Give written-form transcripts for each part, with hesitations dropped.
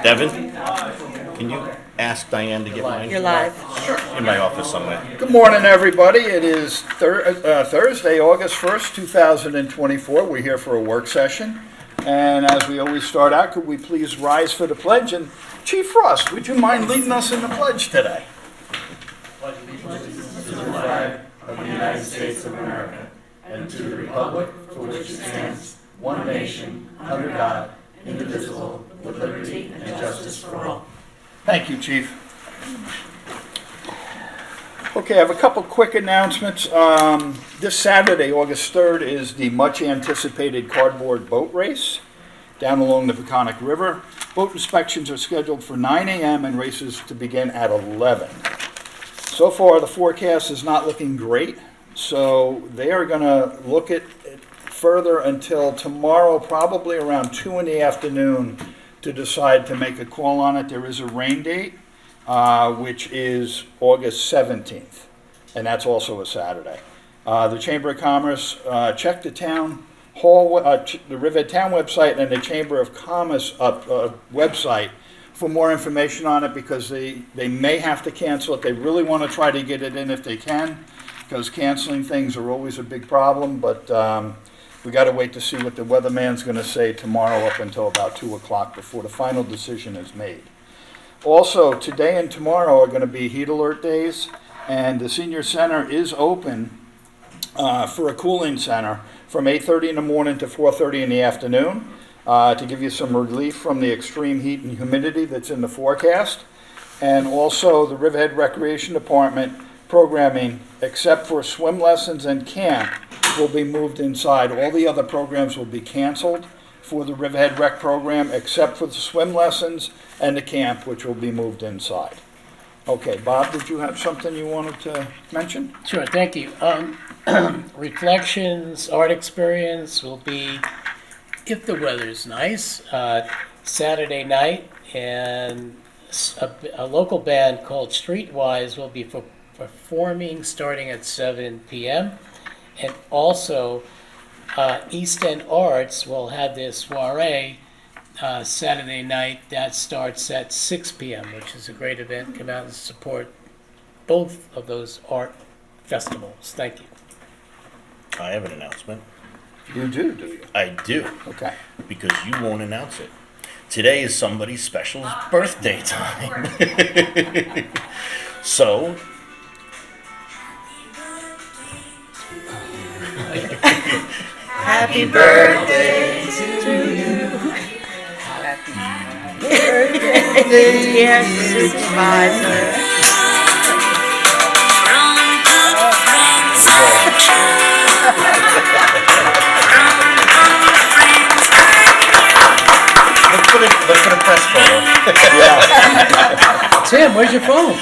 Devin, can you ask Diane to get mine? You're live. In my office somewhere. Good morning, everybody. It is Thursday, August 1st, 2024. We're here for a work session. And as we always start out, could we please rise for the pledge? And Chief Frost, would you mind leading us in the pledge today? Pledge allegiance to the flag of the United States of America and to the republic for which it stands, one nation, under God, indivisible, with liberty and justice for all. Thank you, Chief. Okay, I have a couple quick announcements. This Saturday, August 3rd, is the much-anticipated cardboard boat race down along the Peconic River. Boat inspections are scheduled for 9 a.m. and races to begin at 11. So far, the forecast is not looking great, so they are going to look at it further until tomorrow, probably around 2 in the afternoon, to decide to make a call on it. There is a rain date, which is August 17th, and that's also a Saturday. The Chamber of Commerce checked the town hall, the Riverhead Town website and the Chamber of Commerce website for more information on it, because they may have to cancel it. They really want to try to get it in if they can, because canceling things are always a big problem, but we got to wait to see what the weatherman's going to say tomorrow up until about 2 o'clock before the final decision is made. Also, today and tomorrow are going to be heat alert days, and the senior center is open for a cooling center from 8:30 in the morning to 4:30 in the afternoon to give you some relief from the extreme heat and humidity that's in the forecast. And also the Riverhead Recreation Department programming, except for swim lessons and camp, will be moved inside. All the other programs will be canceled for the Riverhead Rec program, except for the swim lessons and the camp, which will be moved inside. Okay, Bob, did you have something you wanted to mention? Sure, thank you. Reflections, art experience will be, if the weather's nice, Saturday night, and a local band called Streetwise will be performing starting at 7 p.m. And also, East End Arts will have their soiree Saturday night. That starts at 6 p.m., which is a great event. Come out and support both of those art festivals. Thank you. I have an announcement. You do you? I do, Okay. because you won't announce it. Today is somebody's special birthday time. So, Happy birthday to you. Happy birthday, dear supervisor. let's put a press photo. Yeah. Tim, where's your phone?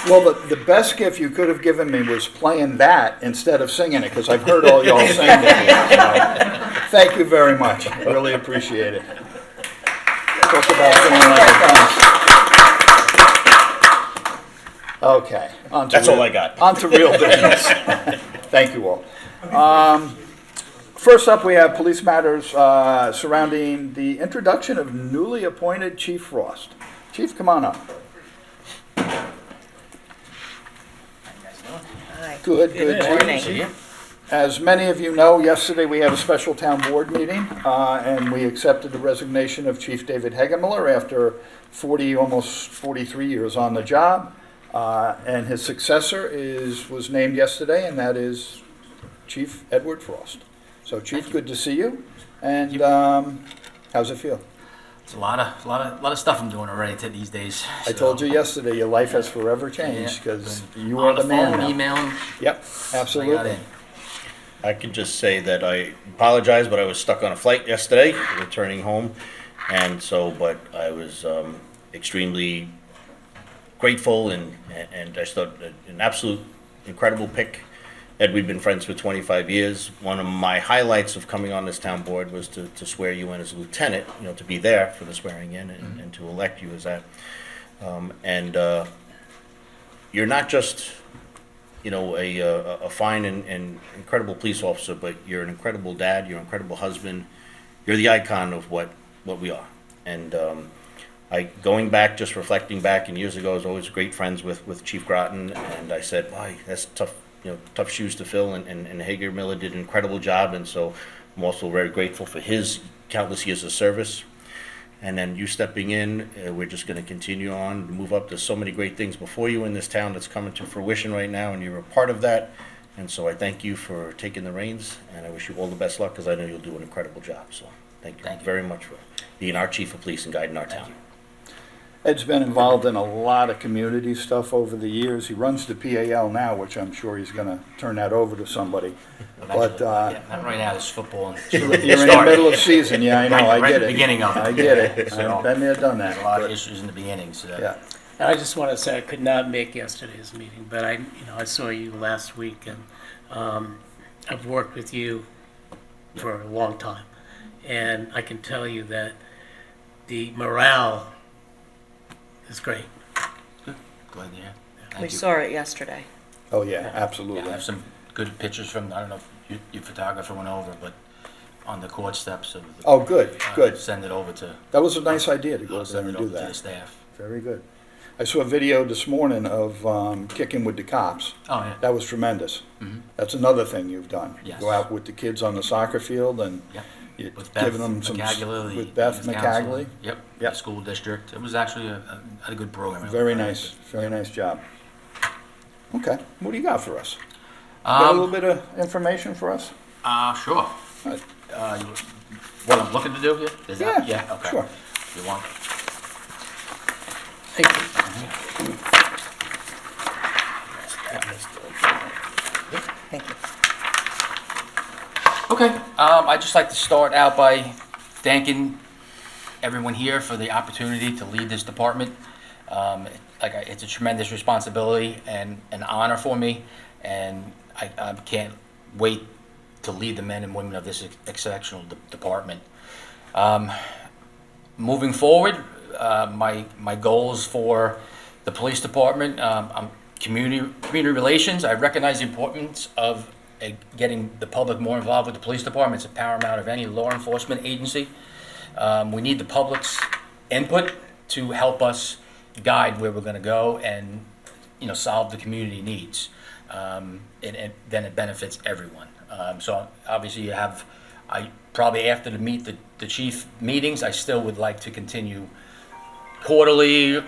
Well, the best gift you could have given me was playing that instead of singing it, because I've heard all y'all sing it. So, thank you very much. I really appreciate it. Talk about feeling like a prince. Okay. That's all I got. On to real business. Thank you all. First up, we have police matters surrounding the introduction of newly appointed Chief Frost. Chief, come on up. Good morning. Chief. As many of you know, yesterday we had a special town board meeting, and we accepted the resignation of Chief David Hegemiller after almost 43 years on the job. And his successor was named yesterday, and that is Chief Edward Frost. So, Chief, good to see you. And how's it feel? It's a lot of stuff I'm doing already these days. I told you yesterday, your life has forever changed because you are the man now. Emailing. Yep, absolutely. I can just say that I apologize, but I was stuck on a flight yesterday, returning home, and so, but I was extremely grateful and I just thought an absolute incredible pick. Ed, we've been friends for 25 years. One of my highlights of coming on this town board was to swear you in as a lieutenant, to be there for the swearing in and to elect you as that. You're not just, you know, a fine and incredible police officer, but you're an incredible dad, you're an incredible husband, you're the icon of what we are. And going back, just reflecting back, and years ago, I was always great friends with Chief Groton, and I said, "Why, that's tough, you know, tough shoes to fill." And Hager Miller did an incredible job, and so I'm also very grateful for his countless years of service. And then you stepping in, we're just going to continue on, move up. There's so many great things before you in this town that's coming to fruition right now, and you're a part of that. And so I thank you for taking the reins, and I wish you all the best luck, because I know you'll do an incredible job. So thank you very much for being our chief of police and guiding our town. Ed's been involved in a lot of community stuff over the years. He runs the PAL now, which I'm sure he's going to turn that over to somebody. But Not right now, there's football. you're in the middle of season, yeah, I know, I Right get at the it. beginning of it. I get it. So, I've been there, done There's that. a lot of but, issues in the beginning, so. Yeah. And I just want to say I could not make yesterday's meeting, but I saw you last week, and I've worked with you for a long time, and I can tell you that the morale is great. Glad to hear. We Thank you. saw it yesterday. Oh, yeah, Yeah, absolutely. I have some good pictures from, I don't know if your photographer went over, but on the court steps of the. Oh, good, good. Send it over to. That was a nice idea to go I'll over there send and it do over to the that. staff. Very good. I saw a video this morning of kicking with the cops. Oh, yeah. That was tremendous. Mhm. That's another thing you've done. You Yes. Go out with the kids on the soccer field and Yep. you're With Beth giving them some, McCagley, with Beth youth council. McCagley. Yep. Yep. The school district. It was actually a good program. Very nice, very nice job. Okay, what do you got for us? Got a little bit of information for us? Sure. Right. What I'm looking to do here? Is that? Yeah, Yeah, okay. sure. You want? Thank you. Thank you. Okay, I'd just like to start out by thanking everyone here for the opportunity to lead this department. It's a tremendous responsibility and an honor for me, and I can't wait to lead the men and women of this exceptional department. Moving forward, my goals for the police department, community relations. I recognize the importance of getting the public more involved with the police department. It's a paramount of any law enforcement agency. We need the public's input to help us guide where we're going to go and, solve the community needs. And then it benefits everyone. So obviously I probably after the chief meetings, I still would like to continue quarterly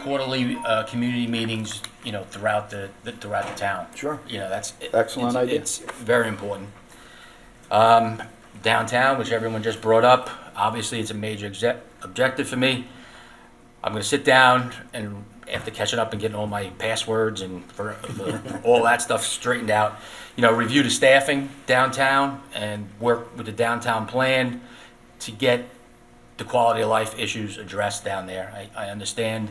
community meetings, throughout the town. Sure. That's Excellent idea. It's very important. Downtown, which everyone just brought up, obviously it's a major objective for me. I'm going to sit down and after catching up and getting all my passwords and for all that stuff straightened out, review the staffing downtown and work with the downtown plan to get the quality of life issues addressed down there. I understand,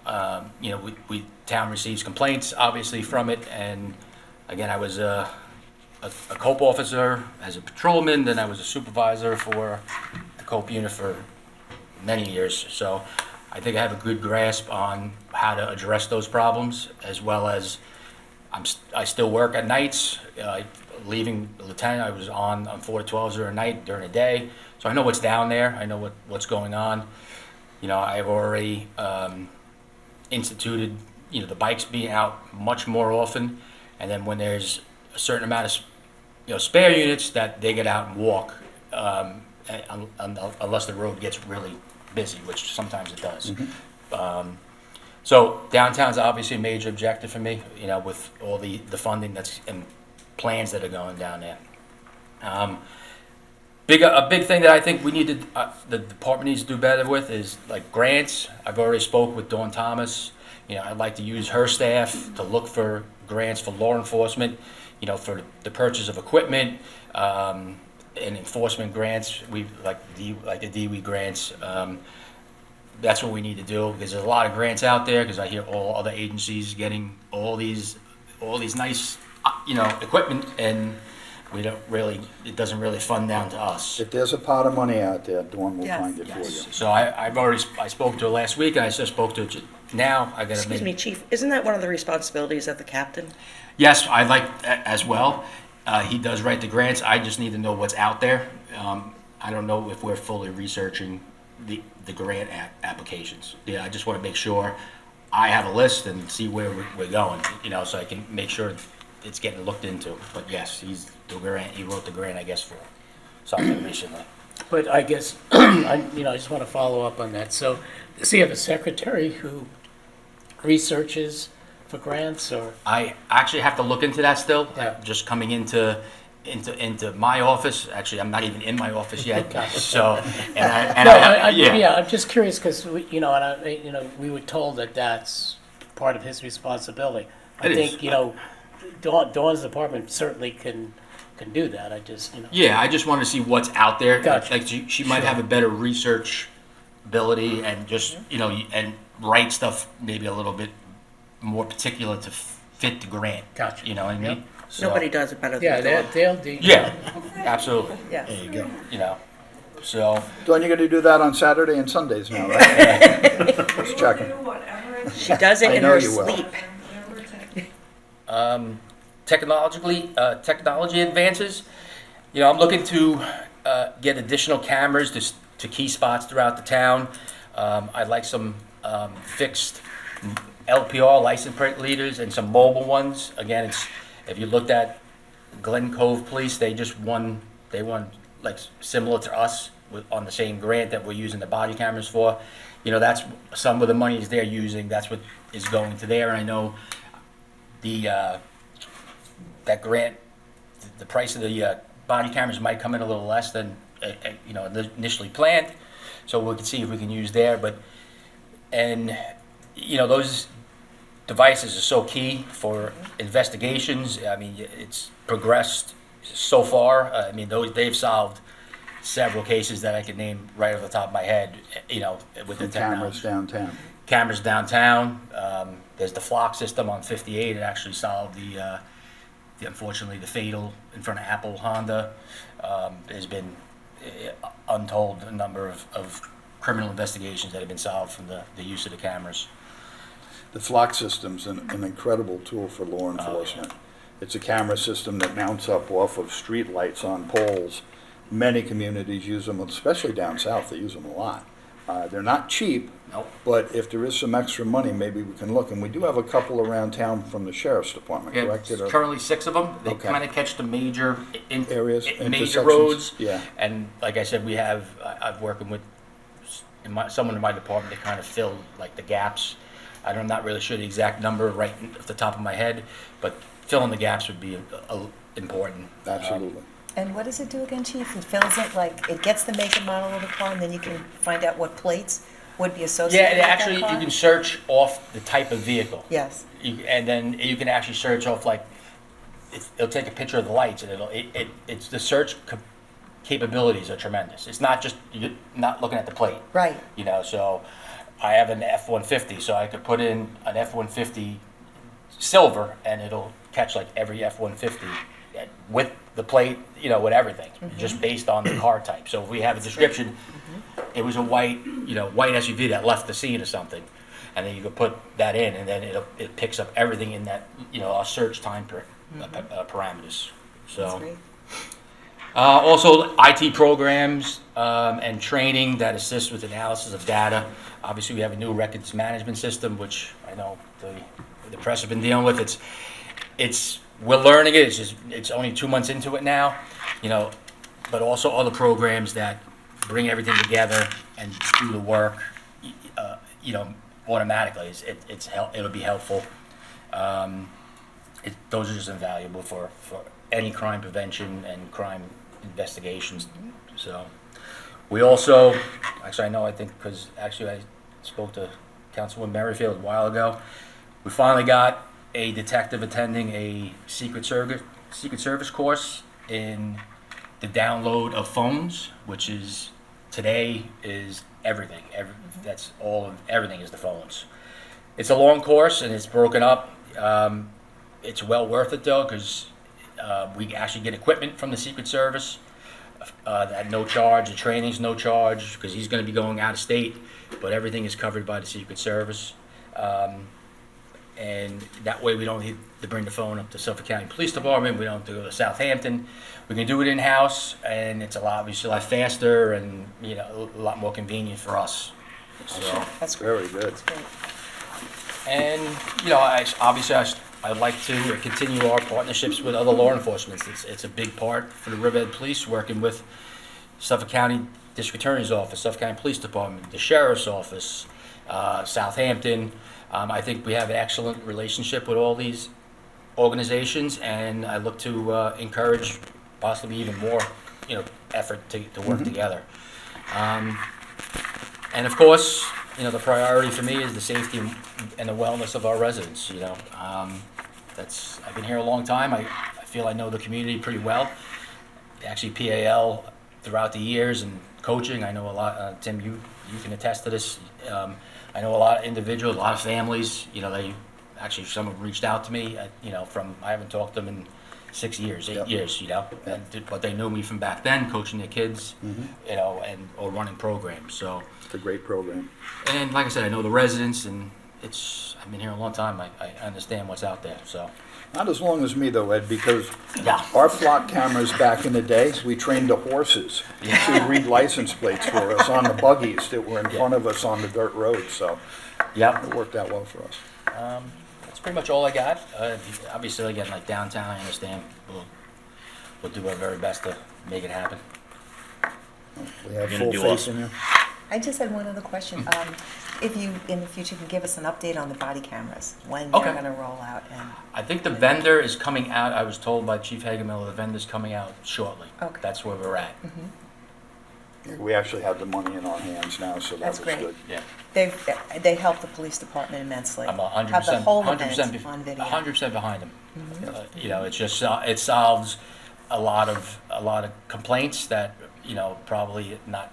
town receives complaints obviously from it, and again, I was a COPE officer as a patrolman, then I was a supervisor for the COPE unit for many years, so I think I have a good grasp on how to address those problems, as well as I still work at nights. Leaving lieutenant, I was on 4 to 12s during the night, during the day, so I know what's down there. I know what's going on. I've already instituted, the bikes being out much more often, and then when there's a certain amount of, spare units, that they get out and walk, unless the road gets really busy, which sometimes it does. Mm-hmm. So downtown's obviously a major objective for me, with all the funding that's and plans that are going down there. A big thing that I think we need to, the department needs to do better with is like grants. I've already spoke with Dawn Thomas. I'd like to use her staff to look for grants for law enforcement, for the purchase of equipment, and enforcement grants. We like the DWE grants. That's what we need to do, because there's a lot of grants out there, because I hear all other agencies getting all these nice, equipment, and it doesn't really fund down to us. If there's a pot of money out there, Dawn will Yes. find it for you. So I spoke to her last week, and I just spoke to her now I gotta Excuse me, make. Chief, isn't that one of the responsibilities of the captain? Yes, I like as well. He does write the grants. I just need to know what's out there. I don't know if we're fully researching the grant applications. Yeah, I just want to make sure I have a list and see where we're going, you know, so I can make sure it's getting looked into. But yes, he wrote the grant, I guess, for something recently. But I guess, I just want to follow up on that. So, does he have a secretary who researches for grants, or? I actually have to look into that still. Yeah. Just coming into my office. Actually, I'm not even in my office yet. So, yeah. I'm just curious because we were told that that's part of his responsibility. I It think is. Dawn's department certainly can do that. I just Yeah, I just want to see what's out there. Gotcha. Like she might have a better research ability and just and write stuff maybe a little bit more particular to fit the grant. Gotcha. You know what I mean? Yep. So- Nobody does it better than Yeah, Dawn. they'll do. Yeah, absolutely. Yeah. There you go. You know, so Dawn, you're going to do that on Saturday and Sundays now, right? Just checking. She does it I in know her you will. sleep. technology advances. You know, I'm looking to get additional cameras to key spots throughout the town. I'd like some fixed LPR license plate readers and some mobile ones. Again, if you looked at Glen Cove Police, they won like similar to us on the same grant that we're using the body cameras for. You know, that's some of the monies they're using. That's what is going to there. And I know that grant, the price of the body cameras might come in a little less than initially planned. So we can see if we can use there. And those devices are so key for investigations. I mean, it's progressed so far. I mean, they've solved several cases that I could name right off the top of my head. With the Cameras technology. downtown. Cameras downtown. There's the flock system on 58. It actually solved unfortunately the fatal in front of Apple Honda. There's been untold a number of criminal investigations that have been solved from the use of the cameras. The flock system's an incredible tool for law enforcement. It's a camera system that mounts up off of street lights on poles. Many communities use them, especially down south, they use them a lot. They're not cheap, Nope. but if there is some extra money, maybe we can look. And we do have a couple around town from the sheriff's department, Yeah, correct? That are- currently 6 of them. They Okay. kind of catch the major Areas, major intersections. roads. Yeah. And like I said, I've working with someone in my department to kind of fill like the gaps. I'm not really sure the exact number right off the top of my head, but filling the gaps would be important. Absolutely. And what does it do again, Chief? It fills it, like, it gets the make and model of the car, and then you can find out what plates would be associated Yeah, with that actually, you car? can search off the type of vehicle. Yes. And then you can actually search off like, it'll take a picture of the lights, and it's the search capabilities are tremendous. It's not just, you're not looking at the plate. Right. So I have an F-150, so I could put in an F-150 silver, and it'll catch like every F-150 with the plate, with everything, just based on the car type. So if we have a description, it was a white SUV that left the scene or something, and then you could put that in, and then it picks up everything in that, our search time parameters. That's So great. also IT programs and training that assist with analysis of data. Obviously, we have a new records management system, which I know the press have been dealing with. We're learning it. It's only 2 months into it now, but also other programs that bring everything together and do the work, automatically. It'll be helpful. Those are just invaluable for any crime prevention and crime investigations. So we also, I think because I spoke to Councilwoman Merrifield a while ago. We finally got a detective attending a Secret Service course in the download of phones, which is today is everything. Everything is the phones. It's a long course and it's broken up. It's well worth it though, because we actually get equipment from the Secret Service at no charge. The training's no charge because he's going to be going out of state, but everything is covered by the Secret Service. And that way we don't need to bring the phone up to Suffolk County Police Department, we don't have to go to Southampton. We can do it in-house, and it's obviously a lot faster and, you know, a lot more convenient for us. So, That's great. Very good. That's great. and, you know, I'd like to continue our partnerships with other law enforcement. It's a big part for the Riverhead Police, working with Suffolk County District Attorney's Office, Suffolk County Police Department, the Sheriff's Office, Southampton. I think we have an excellent relationship with all these organizations, and I look to encourage possibly even more, you know, effort to work together. And of course, you know, the priority for me is the safety and the wellness of our residents. You know, I've been here a long time. I feel I know the community pretty well. Actually, PAL throughout the years and coaching, I know a lot. Tim, you can attest to this. I know a lot of individuals, a lot of families. You know, actually some have reached out to me. You know, I haven't talked to them in 6 years, 8 years. You know, but they knew me from back then, coaching their kids. You know, or running programs. So It's a great program. and like I said, I know the residents, and I've been here a long time. I understand what's out there. So Not as long as me though, Ed, because yeah. our flock cameras back in the day, we trained the horses to read license plates for us on the buggies that were in front of us on the dirt road, so Yep. it worked out well for us. That's pretty much all I got. Obviously, again, like downtown, I understand. We'll do our very best to make it happen. We have You're full gonna do faith awesome. in you. I just had one other question. If you, in the future, can give us an update on the body cameras, when Okay. they're gonna roll out and, I think the vendor is coming out. I was told by Chief Hagemiller the vendor's coming out shortly. Okay. That's where we're at. We actually have the money in our hands now, so that That's was great. good. Yeah. they help the police department immensely. I'm 100%. Have the whole 100% event on video. 100% behind them. You know, it's just it solves a lot of complaints that, you know, probably not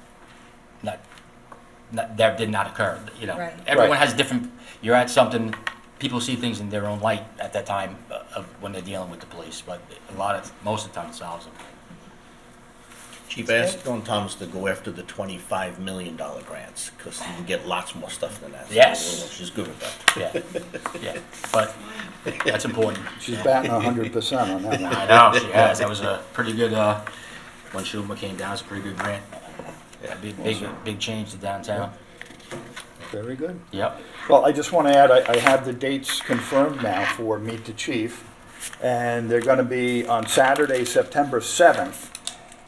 that did not occur. You know, Right. everyone Right. has different. You're at something. People see things in their own light at that time of when they're dealing with the police, but most of the time it solves them. Chief, I asked Don Thomas to go after the $25 million grants, because you can get lots more stuff than that. Yes. She's good with that. Yeah, but that's important. She's batting 100% on that one. I know she has. That was a pretty good. When Schumer came down, it was a pretty good grant. Yeah, big change to downtown. Very good. Yep. Well, I just want to add, I have the dates confirmed now for Meet the Chief, and they're going to be on Saturday, September 7th,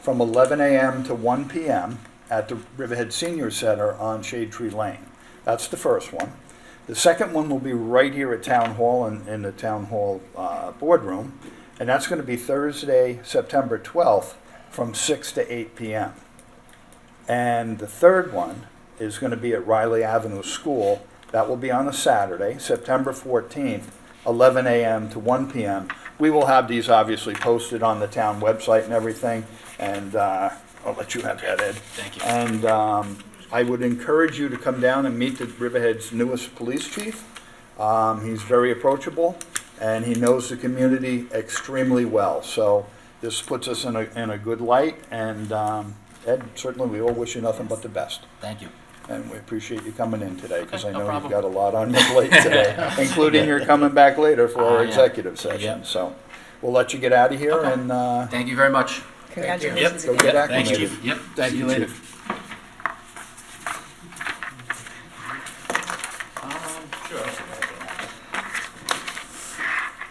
from 11 a.m. to 1 p.m. at the Riverhead Senior Center on Shade Tree Lane. That's the first one. The second one will be right here at Town Hall, in the Town Hall boardroom, and that's going to be Thursday, September 12th, from 6 to 8 p.m. And the third one is going to be at Riley Avenue School. That will be on a Saturday, September 14th, 11 a.m. to 1 p.m. We will have these obviously posted on the town website and everything, and I'll let you have that, Ed. Thank you. And I would encourage you to come down and meet the Riverhead's newest police chief. He's very approachable, and he knows the community extremely well. So this puts us in a good light, and Ed, certainly we all wish you nothing but the best. Thank you. And we appreciate you coming in today, because Okay, I no know you've problem. got a lot on your plate today, including your coming back later for our Yeah. executive session. Yeah. So we'll let you get out of here, Okay. and Thank you very much. Congratulations go again. get Thanks, acclimated. Chief. Yep. Thank See you, you later. Chief.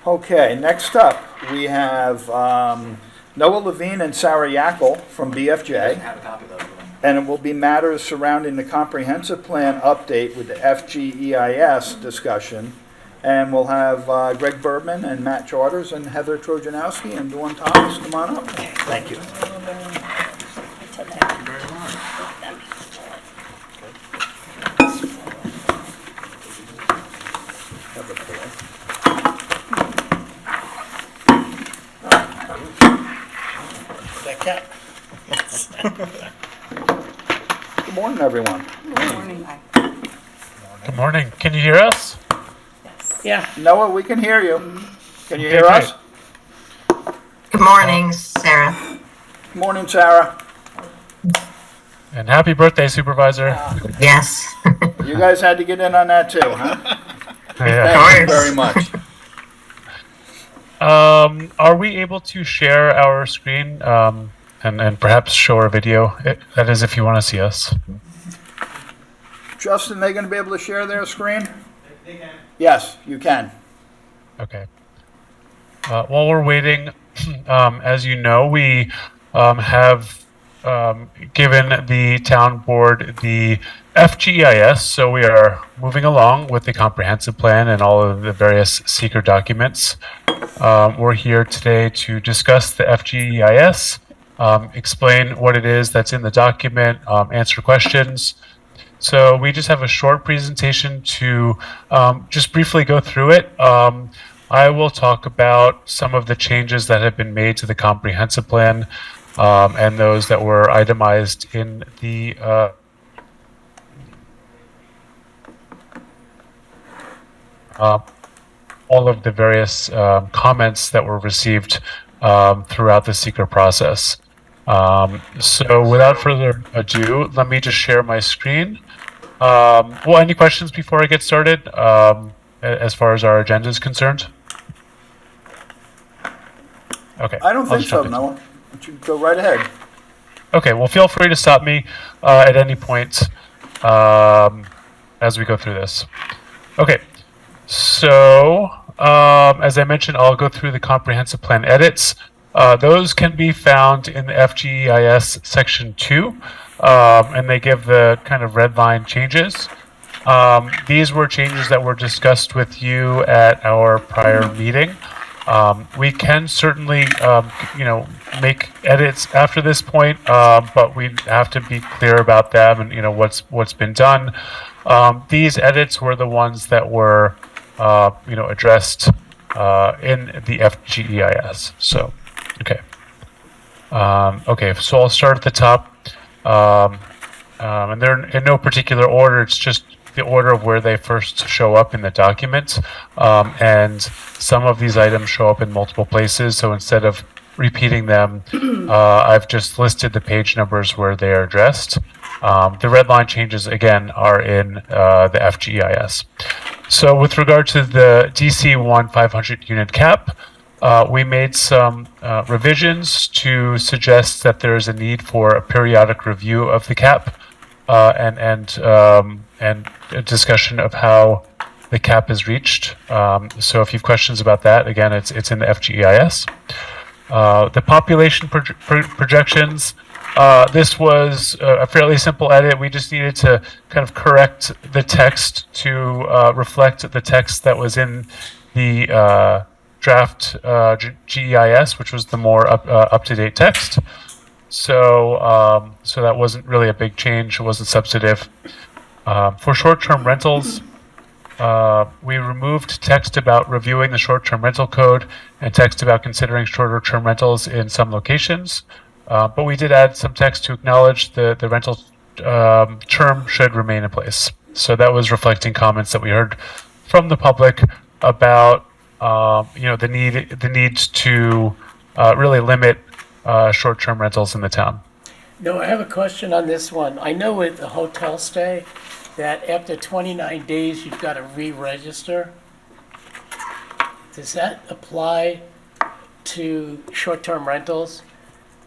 Okay, next up, we have Noah Levine and Sarah Yackel from BFJ. Have a copy of those. And it will be matters surrounding the comprehensive plan update with the FGEIS discussion. And we'll have Greg Bergman and Matt Charters and Heather Trojanowski and Dawn Thomas come on up. Thank you. That cat. Good morning, everyone. Good morning. Can you hear us? Yeah. Noah, we can hear you. Can you hear us? Good morning, Sarah. Good morning, Sarah. And happy birthday, Supervisor. Yes. You guys had to get in on that too, huh? Thank you very much. Are we able to share our screen and perhaps show our video? That is, if you want to see us. Justin, they going to be able to share their screen? They can. Yes, you can. Okay. While we're waiting, as you know, we have given the town board the FGEIS, so we are moving along with the comprehensive plan and all of the various seeker documents. We're here today to discuss the FGEIS, explain what it is that's in the document, answer questions. So we just have a short presentation to just briefly go through it. I will talk about some of the changes that have been made to the comprehensive plan and those that were itemized in the all of the various comments that were received throughout the seeker process. So without further ado, let me just share my screen. Well, any questions before I get started as far as our agenda is concerned? Okay. I don't I'll think just so, jump into it. Noah. You should go right ahead. Okay, well, feel free to stop me at any point as we go through this. Okay, so as I mentioned, I'll go through the comprehensive plan edits. Those can be found in the FGEIS section 2, and they give the kind of red line changes. These were changes that were discussed with you at our prior meeting. We can certainly, make edits after this point, but we have to be clear about them and what's been done. These edits were the ones that were, addressed in the FGEIS. So, okay. Okay, so I'll start at the top, and they're in no particular order. It's just the order of where they first show up in the document, and some of these items show up in multiple places, so instead of repeating them, I've just listed the page numbers where they are addressed. The red line changes, again, are in the FGEIS. So with regard to the DC1 500 unit cap, we made some revisions to suggest that there is a need for a periodic review of the cap, and a discussion of how the cap is reached. So if you have questions about that, again, it's in the FGEIS. The population projections, this was a fairly simple edit. We just needed to kind of correct the text to reflect the text that was in the draft GEIS, which was the more up-to-date text. So so that wasn't really a big change. It wasn't substantive. For short-term rentals, we removed text about reviewing the short-term rental code and text about considering shorter-term rentals in some locations. But we did add some text to acknowledge the rental term should remain in place. So that was reflecting comments that we heard from the public about the need to really limit short-term rentals in the town. No, I have a question on this one. I know with the hotel stay that after 29 days, you've got to re-register. Does that apply to short-term rentals?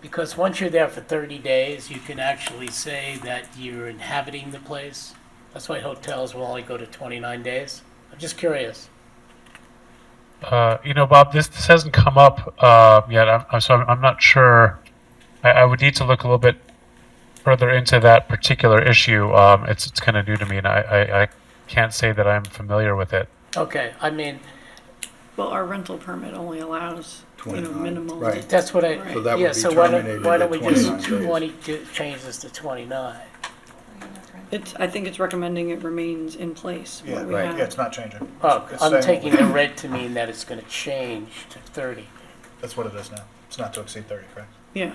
Because once you're there for 30 days, you can actually say that you're inhabiting the place. That's why hotels will only go to 29 days. I'm just curious. Bob, this hasn't come up yet, so I'm not sure. I would need to look a little bit further into that particular issue. It's kind of new to me, and I can't say that I'm familiar with it. Okay, I mean, Well, our rental permit only allows, 29, minimum. right. that's what Right. So that yeah, would be so why terminated don't we at just 29 days. change this to 29? I think it's recommending it remains in place. Yeah, what we right. have. Yeah, it's not changing. Oh, It's I'm saying- taking the red to mean that it's gonna change to 30. That's what it is now. It's not to exceed 30, correct? Yeah,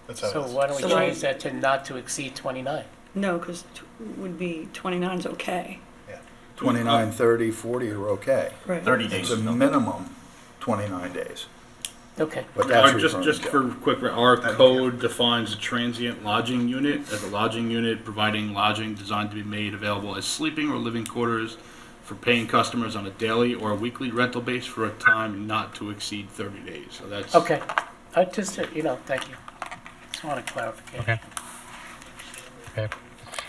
That's how So it is. why don't we So change why- that to not to exceed 29? no, because would be 29 is okay. 29, 30, 40 are okay. Right. 30 It's days. a minimum 29 days. Okay. But that's Just referring for to- quick, our code defines a transient lodging unit as a lodging unit providing lodging designed to be made available as sleeping or living quarters for paying customers on a daily or a weekly rental base for a time not to exceed 30 days. So that's Okay, I just, thank you. Just want a clarification. Okay. Okay.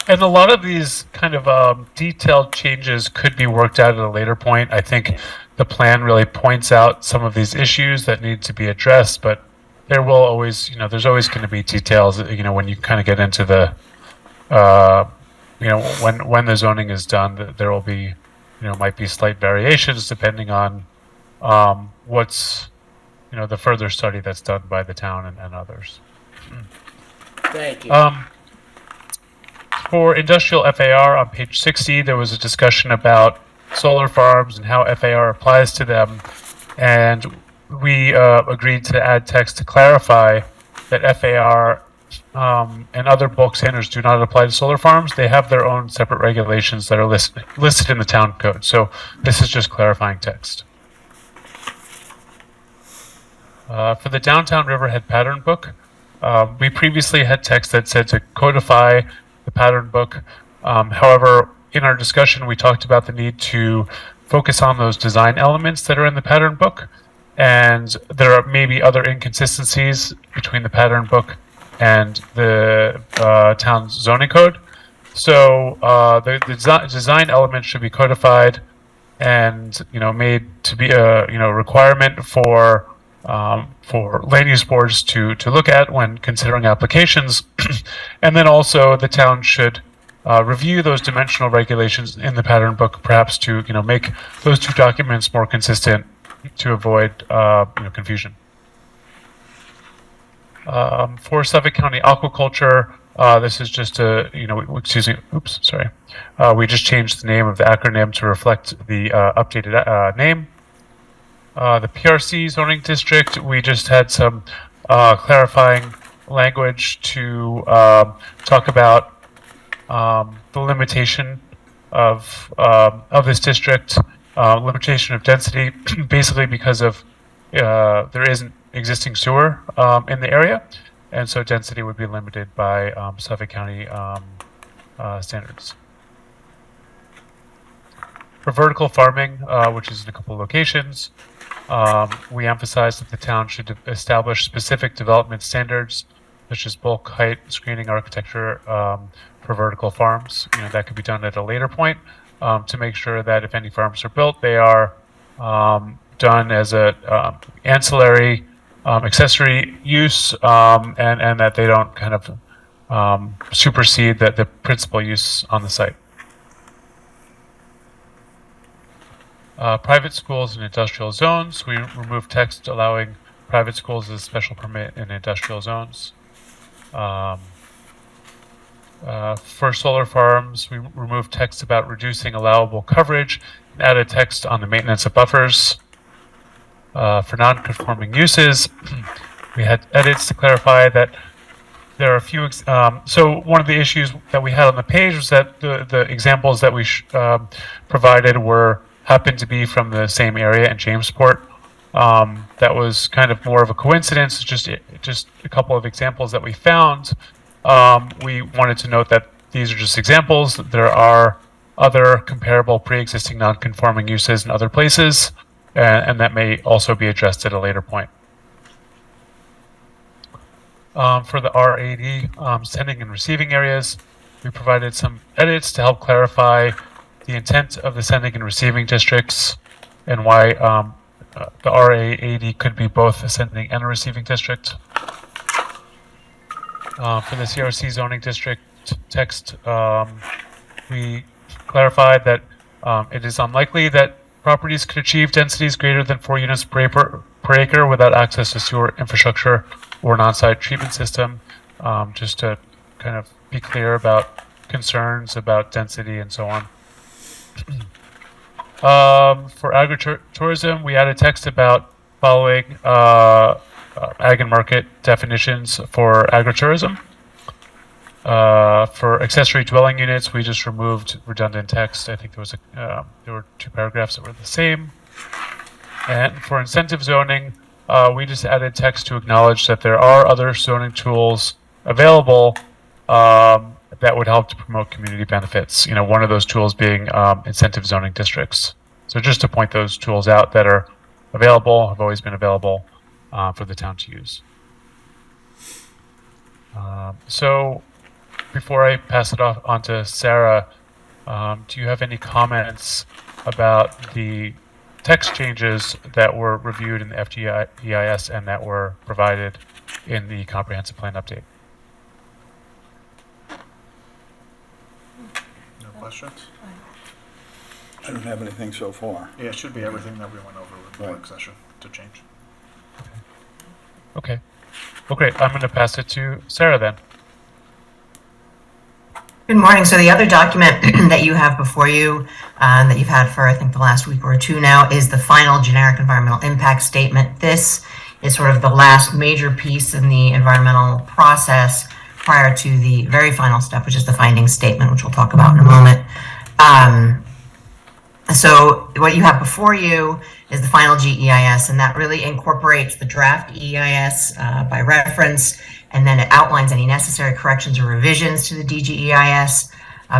And a lot of these kind of detailed changes could be worked out at a later point. I think the plan really points out some of these issues that need to be addressed, but there will always, there's always going to be details, when you kind of get into the, when the zoning is done, there will be, might be slight variations depending on what's, the further study that's done by the town and others. Thank you. For industrial FAR on page 60, there was a discussion about solar farms and how FAR applies to them. And we agreed to add text to clarify that FAR and other bulk standards do not apply to solar farms. They have their own separate regulations that are listed in the town code. So this is just clarifying text. For the downtown Riverhead pattern book, we previously had text that said to codify the pattern book. However, in our discussion, we talked about the need to focus on those design elements that are in the pattern book. And there are maybe other inconsistencies between the pattern book and the town's zoning code. So the design elements should be codified and made to be a requirement for land use boards to look at when considering applications. And then also the town should review those dimensional regulations in the pattern book, perhaps to make those two documents more consistent to avoid confusion. For Suffolk County aquaculture, this is just a we just changed the name of the acronym to reflect the updated name. The PRC zoning district, we just had some clarifying language to talk about the limitation of this district, limitation of density, basically because of there isn't existing sewer in the area, and so density would be limited by Suffolk County standards. For vertical farming, which is in a couple of locations, we emphasize that the town should establish specific development standards, such as bulk height, screening architecture for vertical farms. That could be done at a later point to make sure that if any farms are built, they are done as a ancillary, accessory use, and that they don't kind of supersede the principal use on the site. Private schools and industrial zones, we remove text allowing private schools as a special permit in industrial zones. For solar farms, we remove text about reducing allowable coverage and added text on the maintenance of buffers. For non-conforming uses, we had edits to clarify that there are a few. So one of the issues that we had on the page was that the examples that we provided happened to be from the same area in Jamesport. That was kind of more of a coincidence, just a couple of examples that we found. We wanted to note that these are just examples. There are other comparable pre-existing non-conforming uses in other places, and that may also be addressed at a later point. For the R80 sending and receiving areas, we provided some edits to help clarify the intent of the sending and receiving districts and why the RA80 could be both a sending and a receiving district. For the CRC zoning district text, we clarified that it is unlikely that properties could achieve densities greater than 4 units per acre without access to sewer infrastructure or an on-site treatment system, just to kind of be clear about concerns about density and so on. For agritourism, we added text about following ag and market definitions for agritourism. For accessory dwelling units, we just removed redundant text. I think there were 2 paragraphs that were the same. And for incentive zoning, we just added text to acknowledge that there are other zoning tools available that would help to promote community benefits. One of those tools being incentive zoning districts. So just to point those tools out that are available, have always been available for the town to use. So before I pass it off on to Sarah, do you have any comments about the text changes that were reviewed in the FGEIS and that were provided in the comprehensive plan update? No questions? I don't have anything so far. Yeah, it should be everything that we went over with the Right. work session to change. Okay. Well, great. I'm going to pass it to Sarah then. Good morning. So the other document that you have before you, that you've had for I think the last week or two now, is the final generic environmental impact statement. This is sort of the last major piece in the environmental process prior to the very final step, which is the finding statement, which we'll talk about in a moment. So what you have before you is the final GEIS, and that really incorporates the draft EIS by reference, and then it outlines any necessary corrections or revisions to the DGEIS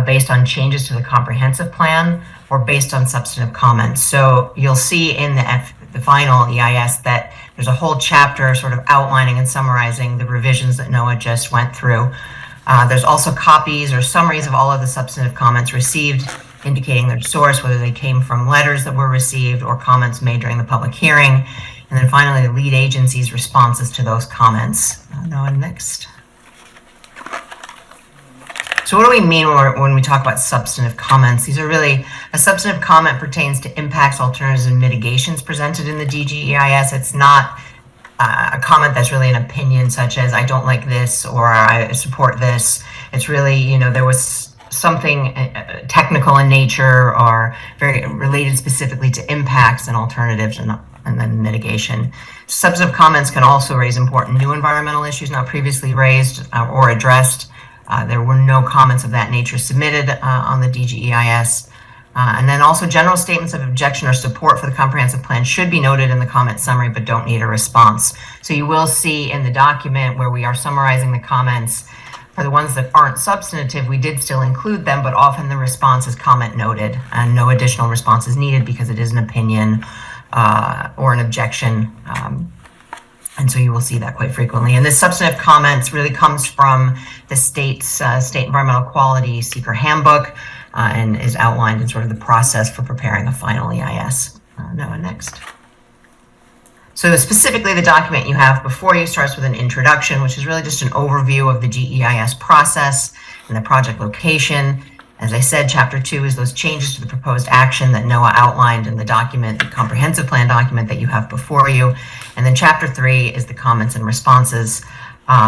based on changes to the comprehensive plan or based on substantive comments. So you'll see in the final EIS that there's a whole chapter sort of outlining and summarizing the revisions that Noah just went through. There's also copies or summaries of all of the substantive comments received, indicating their source, whether they came from letters that were received or comments made during the public hearing. And then finally, the lead agency's responses to those comments. Noah, next. So what do we mean when we talk about substantive comments? These are really, a substantive comment pertains to impacts, alternatives, and mitigations presented in the DGEIS. It's not a comment that's really an opinion, such as I don't like this or I support this. It's really, there was something technical in nature or very related specifically to impacts and alternatives and then mitigation. Substantive comments can also raise important new environmental issues not previously raised or addressed. There were no comments of that nature submitted on the DGEIS. And then also general statements of objection or support for the comprehensive plan should be noted in the comment summary but don't need a response. So you will see in the document where we are summarizing the comments, for the ones that aren't substantive, we did still include them, but often the response is comment noted and no additional response is needed because it is an opinion or an objection. And so you will see that quite frequently. And this substantive comments really comes from the state's State Environmental Quality Seeker Handbook and is outlined in sort of the process for preparing a final EIS. Noah, next. So specifically, the document you have before you starts with an introduction, which is really just an overview of the GEIS process and the project location. As I said, Chapter 2 is those changes to the proposed action that Noah outlined in the document, the comprehensive plan document that you have before you. And then Chapter 3 is the comments and responses,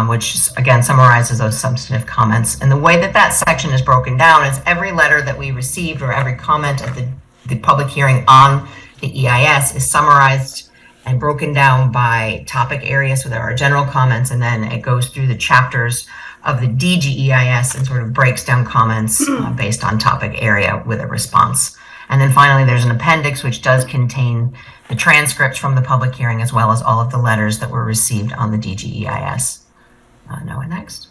which again summarizes those substantive comments. And the way that that section is broken down is every letter that we received or every comment at the public hearing on the EIS is summarized and broken down by topic area. So there are general comments, and then it goes through the chapters of the DGEIS and sort of breaks down comments based on topic area with a response. And then finally, there's an appendix which does contain the transcripts from the public hearing as well as all of the letters that were received on the DGEIS. Noah, next.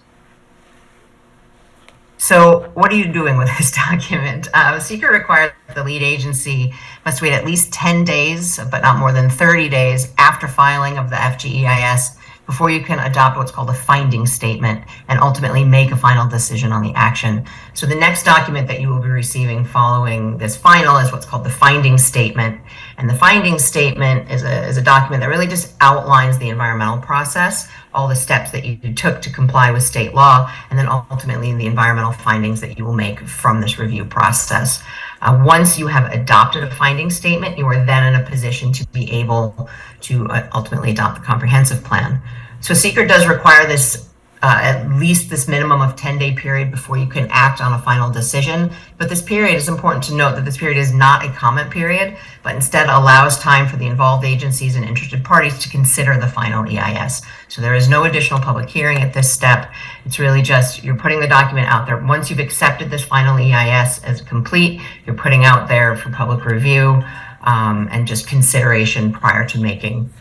So what are you doing with this document? Seeker requires that the lead agency must wait at least 10 days, but not more than 30 days after filing of the FGEIS before you can adopt what's called a finding statement and ultimately make a final decision on the action. So the next document that you will be receiving following this final is what's called the finding statement. And the finding statement is a document that really just outlines the environmental process, all the steps that you took to comply with state law, and then ultimately the environmental findings that you will make from this review process. Once you have adopted a finding statement, you are then in a position to be able to ultimately adopt the comprehensive plan. So Seeker does require this at least this minimum of 10-day period before you can act on a final decision. But this period is important to note that this period is not a comment period, but instead allows time for the involved agencies and interested parties to consider the final EIS. So there is no additional public hearing at this step. It's really just you're putting the document out there. Once you've accepted this final EIS as complete, you're putting out there for public review and just consideration prior to making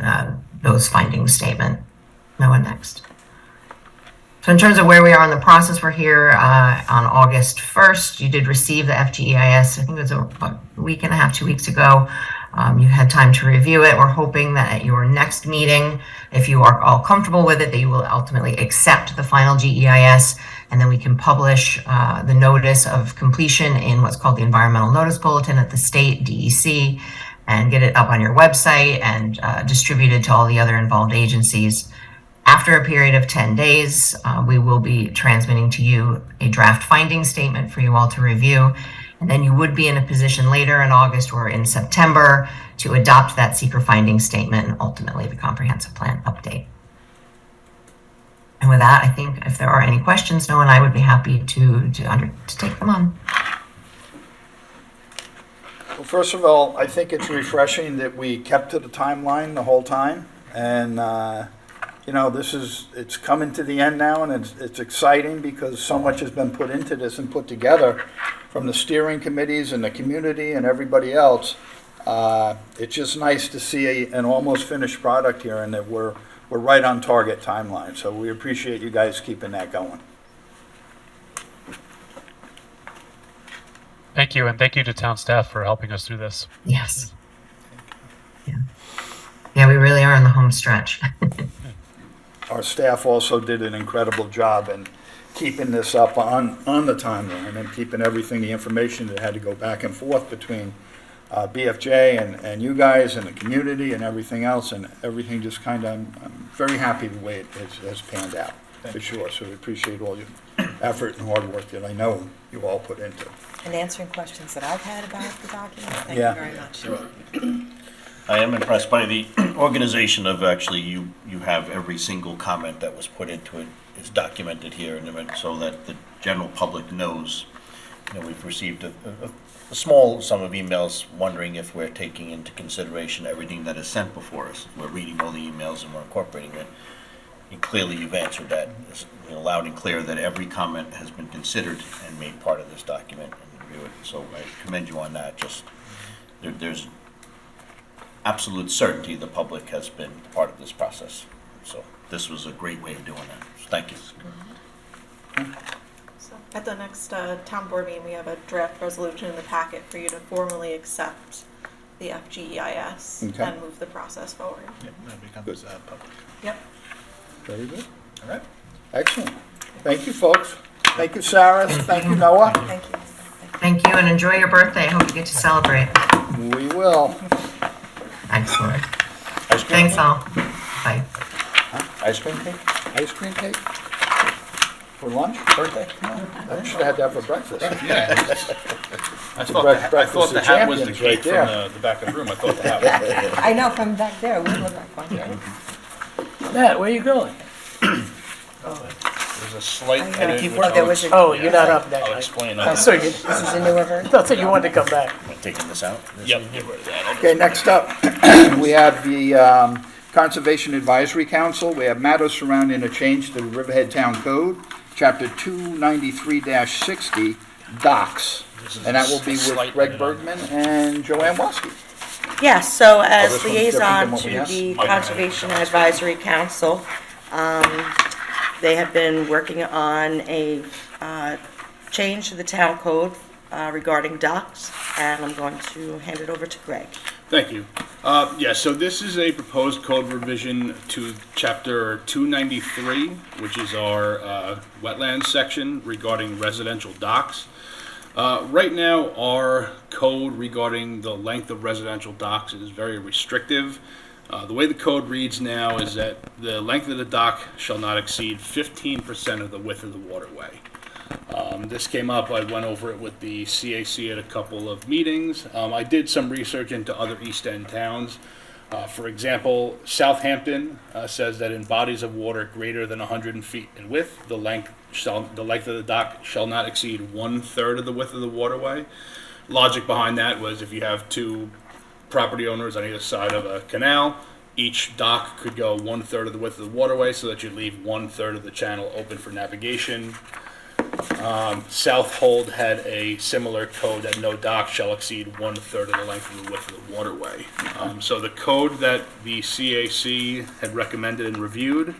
those findings statement. No one next. So in terms of where we are in the process, we're here on August 1st. You did receive the FGEIS, I think it was about a week and a half, 2 weeks ago. You had time to review it. We're hoping that at your next meeting, if you are all comfortable with it, that you will ultimately accept the final GEIS, and then we can publish the notice of completion in what's called the Environmental Notice Bulletin at the state DEC, and get it up on your website and distributed to all the other involved agencies. After a period of 10 days, we will be transmitting to you a draft finding statement for you all to review. And then you would be in a position later in August or in September to adopt that seeker finding statement and ultimately the comprehensive plan update. And with that, I think if there are any questions, Noah and I would be happy to take them on. Well, first of all, I think it's refreshing that we kept to the timeline the whole time. And, you know, it's coming to the end now, and it's exciting because so much has been put into this and put together from the steering committees and the community and everybody else. It's just nice to see an almost finished product here, and that we're right on target timeline. So we appreciate you guys keeping that going. Thank you, and thank you to town staff for helping us through this. Yes. Yeah, we really are in the home stretch. Our staff also did an incredible job in keeping this up on the timeline and keeping everything, the information that had to go back and forth between BFJ and you guys and the community and everything else, and everything just kind of, I'm very happy the way it has panned out, for sure. So we appreciate all your effort and hard work that I know you all put into it. And answering questions that I've had about the document. Thank Yeah. you very much. I am impressed by the organization of actually you have every single comment that was put into it is documented here, and so that the general public knows. You know, we've received a small sum of emails wondering if we're taking into consideration everything that is sent before us. We're reading all the emails and we're incorporating it. And clearly you've answered that, loud and clear, that every comment has been considered and made part of this document and review it. So I commend you on that. Just there's absolute certainty the public has been part of this process. So this was a great way of doing that. So thank you. So at the next town board meeting, we have a draft resolution in the packet for you to formally accept the FGEIS Okay. and move the process forward. Yeah, that becomes public. Yep. Very good. All right. Excellent. Thank you, folks. Thank you, Sarah. Thank you, Noah. Thank you. Thank you, and enjoy your birthday. Hope you get to celebrate. We will. Excellent. Ice cream? Thanks all. Bye. Ice cream cake? Ice cream cake? For lunch? Birthday? I should have had that for breakfast. Yeah. I thought breakfast the of hat was the champions right cake from the back of the room. I thought the hat was the cake. I know from back there, we look like one. Matt, where are you going? There's a slight I know. edit. Keep which well, there I'll was ex- a- Oh, you're not up that I'll night. explain. Oh, so you, This is a newer version? I thought you wanted to come back. I'm taking this out. Yep, get rid of that. Okay, next up, we have the Conservation Advisory Council. We have matters surrounding a change to the Riverhead Town Code, Chapter 293-60, docks. And that will be with Greg Bergman and Joanne WASKI. Yes, so Oh, as this one's different than liaison what we to have? the Conservation Advisory Council, they have been working on a change to the town code regarding docks, and I'm going to hand it over to Greg. Thank you. Yeah, so this is a proposed code revision to Chapter 293, which is our wetlands section regarding residential docks. Right now, our code regarding the length of residential docks is very restrictive. The way the code reads now is that the length of the dock shall not exceed 15% of the width of the waterway. This came up, I went over it with the CAC at a couple of meetings. I did some research into other East End towns. For example, Southampton says that in bodies of water greater than 100 feet in width, the length of the dock shall not exceed 1/3 of the width of the waterway. Logic behind that was if you have two property owners on either side of a canal, each dock could go 1/3 of the width of the waterway, so that you leave 1/3 of the channel open for navigation. Southold had a similar code that no dock shall exceed 1/3 of the length of the width of the waterway. So the code that the CAC had recommended and reviewed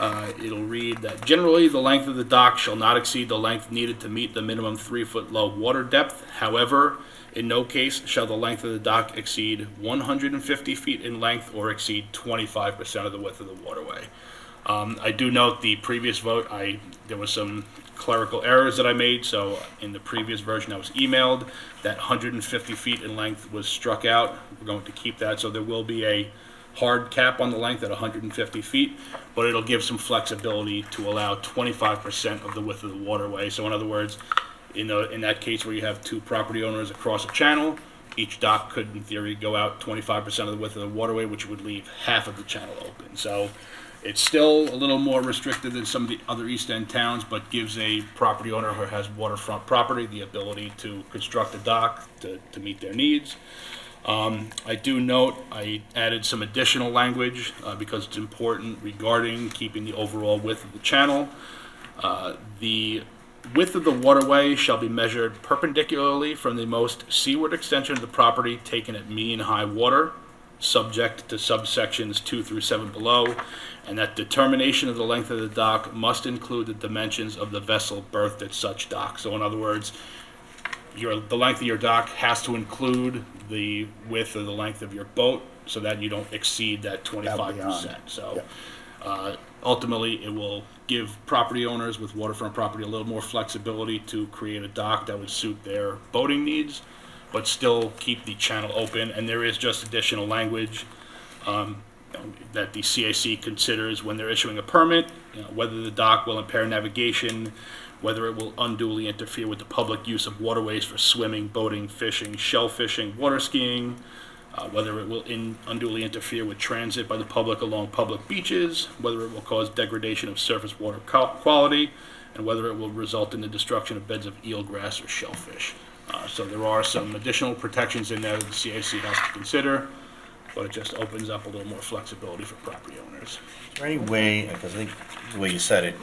It'll read that generally the length of the dock shall not exceed the length needed to meet the minimum 3-foot low water depth. However, in no case shall the length of the dock exceed 150 feet in length or exceed 25% of the width of the waterway. I do note the previous vote, there was some clerical errors that I made, so in the previous version I was emailed, that 150 feet in length was struck out. We're going to keep that, so there will be a hard cap on the length at 150 feet, but it'll give some flexibility to allow 25% of the width of the waterway. So in other words, in that case where you have two property owners across a channel, each dock could, in theory, go out 25% of the width of the waterway, which would leave half of the channel open. So it's still a little more restricted than some of the other East End towns, but gives a property owner who has waterfront property the ability to construct a dock to meet their needs. I do note I added some additional language because it's important regarding keeping the overall width of the channel. The width of the waterway shall be measured perpendicularly from the most seaward extension of the property taken at mean high water, subject to subsections 2 through 7 below, and that determination of the length of the dock must include the dimensions of the vessel berthed at such dock. So in other words, the length of your dock has to include the width or the length of your boat so that you don't exceed that 25%. So ultimately, it will give property owners with waterfront property a little more flexibility to create a dock that would suit their boating needs, but still keep the channel open. And there is just additional language that the CAC considers when they're issuing a permit, whether the dock will impair navigation, whether it will unduly interfere with the public use of waterways for swimming, boating, fishing, shellfishing, water skiing, whether it will unduly interfere with transit by the public along public beaches, whether it will cause degradation of surface water quality, and whether it will result in the destruction of beds of eelgrass or shellfish. So there are some additional protections in there that the CAC has to consider, but it just opens up a little more flexibility for property owners. Is there any way, because I think the way you said it,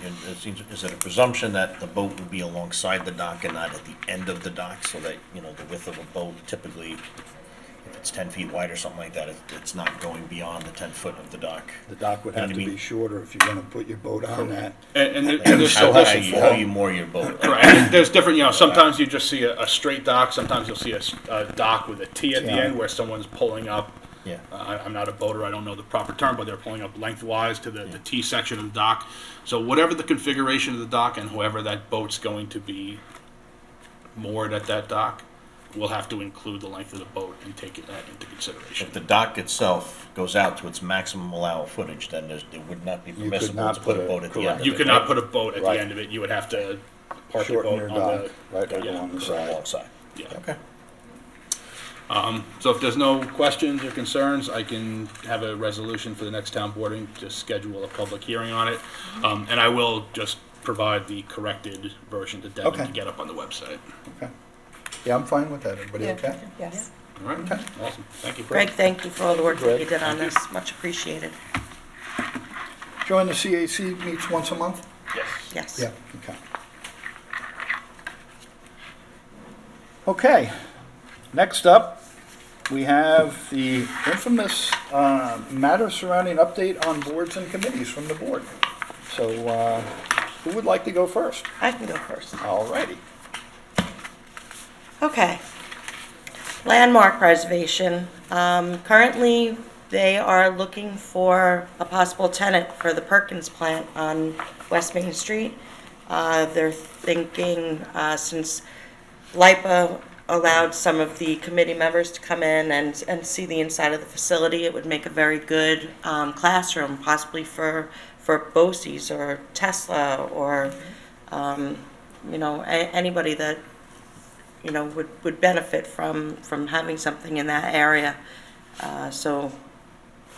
is it a presumption that the boat would be alongside the dock and not at the end of the dock, so that, the width of a boat typically, if it's 10 feet wide or something like that, it's not going beyond the 10 foot of the dock? The dock would You know have what I to be mean? shorter if you're gonna put your boat on that. And And there's how you moor your boat? Right. And there's different, sometimes you just see a straight dock, sometimes you'll see a dock with a T at the Yeah. end where someone's pulling up. Yeah. I'm not a boater, I don't know the proper term, but they're pulling up lengthwise to the T section of the dock. So whatever the configuration of the dock and whoever that boat's going to be moored at that dock, we'll have to include the length of the boat and take that into consideration. If the dock itself goes out to its maximum allowed footage, then it would not be could permissible not to put a put a- boat at the end of it. You could not put a boat at the Right. end of it, you would have to park your Shorten boat your on dock, right yeah, along the Put it side. alongside. Yeah. Okay. So if there's no questions or concerns, I can have a resolution for the next town boarding, just schedule a public hearing on it. And I will just provide the corrected version to Devin to Okay. get up on the website. Okay. Yeah, I'm fine with that. Everybody Yeah. okay? Yes. All right, awesome, thank you. Greg, thank you for all the work that Greg, you did on thank this, much appreciated. Join the CAC meets once a month? Yes. Yes. Yeah, okay. Okay, next up, we have the infamous matter surrounding update on boards and committees from the board. So, who would like to go first? I can go first. All righty. Okay. Landmark preservation. Currently, they are looking for a possible tenant for the Perkins plant on West Main Street. They're thinking, since LIPA allowed some of the committee members to come in and see the inside of the facility, it would make a very good classroom, possibly for BOCES or Tesla or, anybody that would benefit from having something in that area. So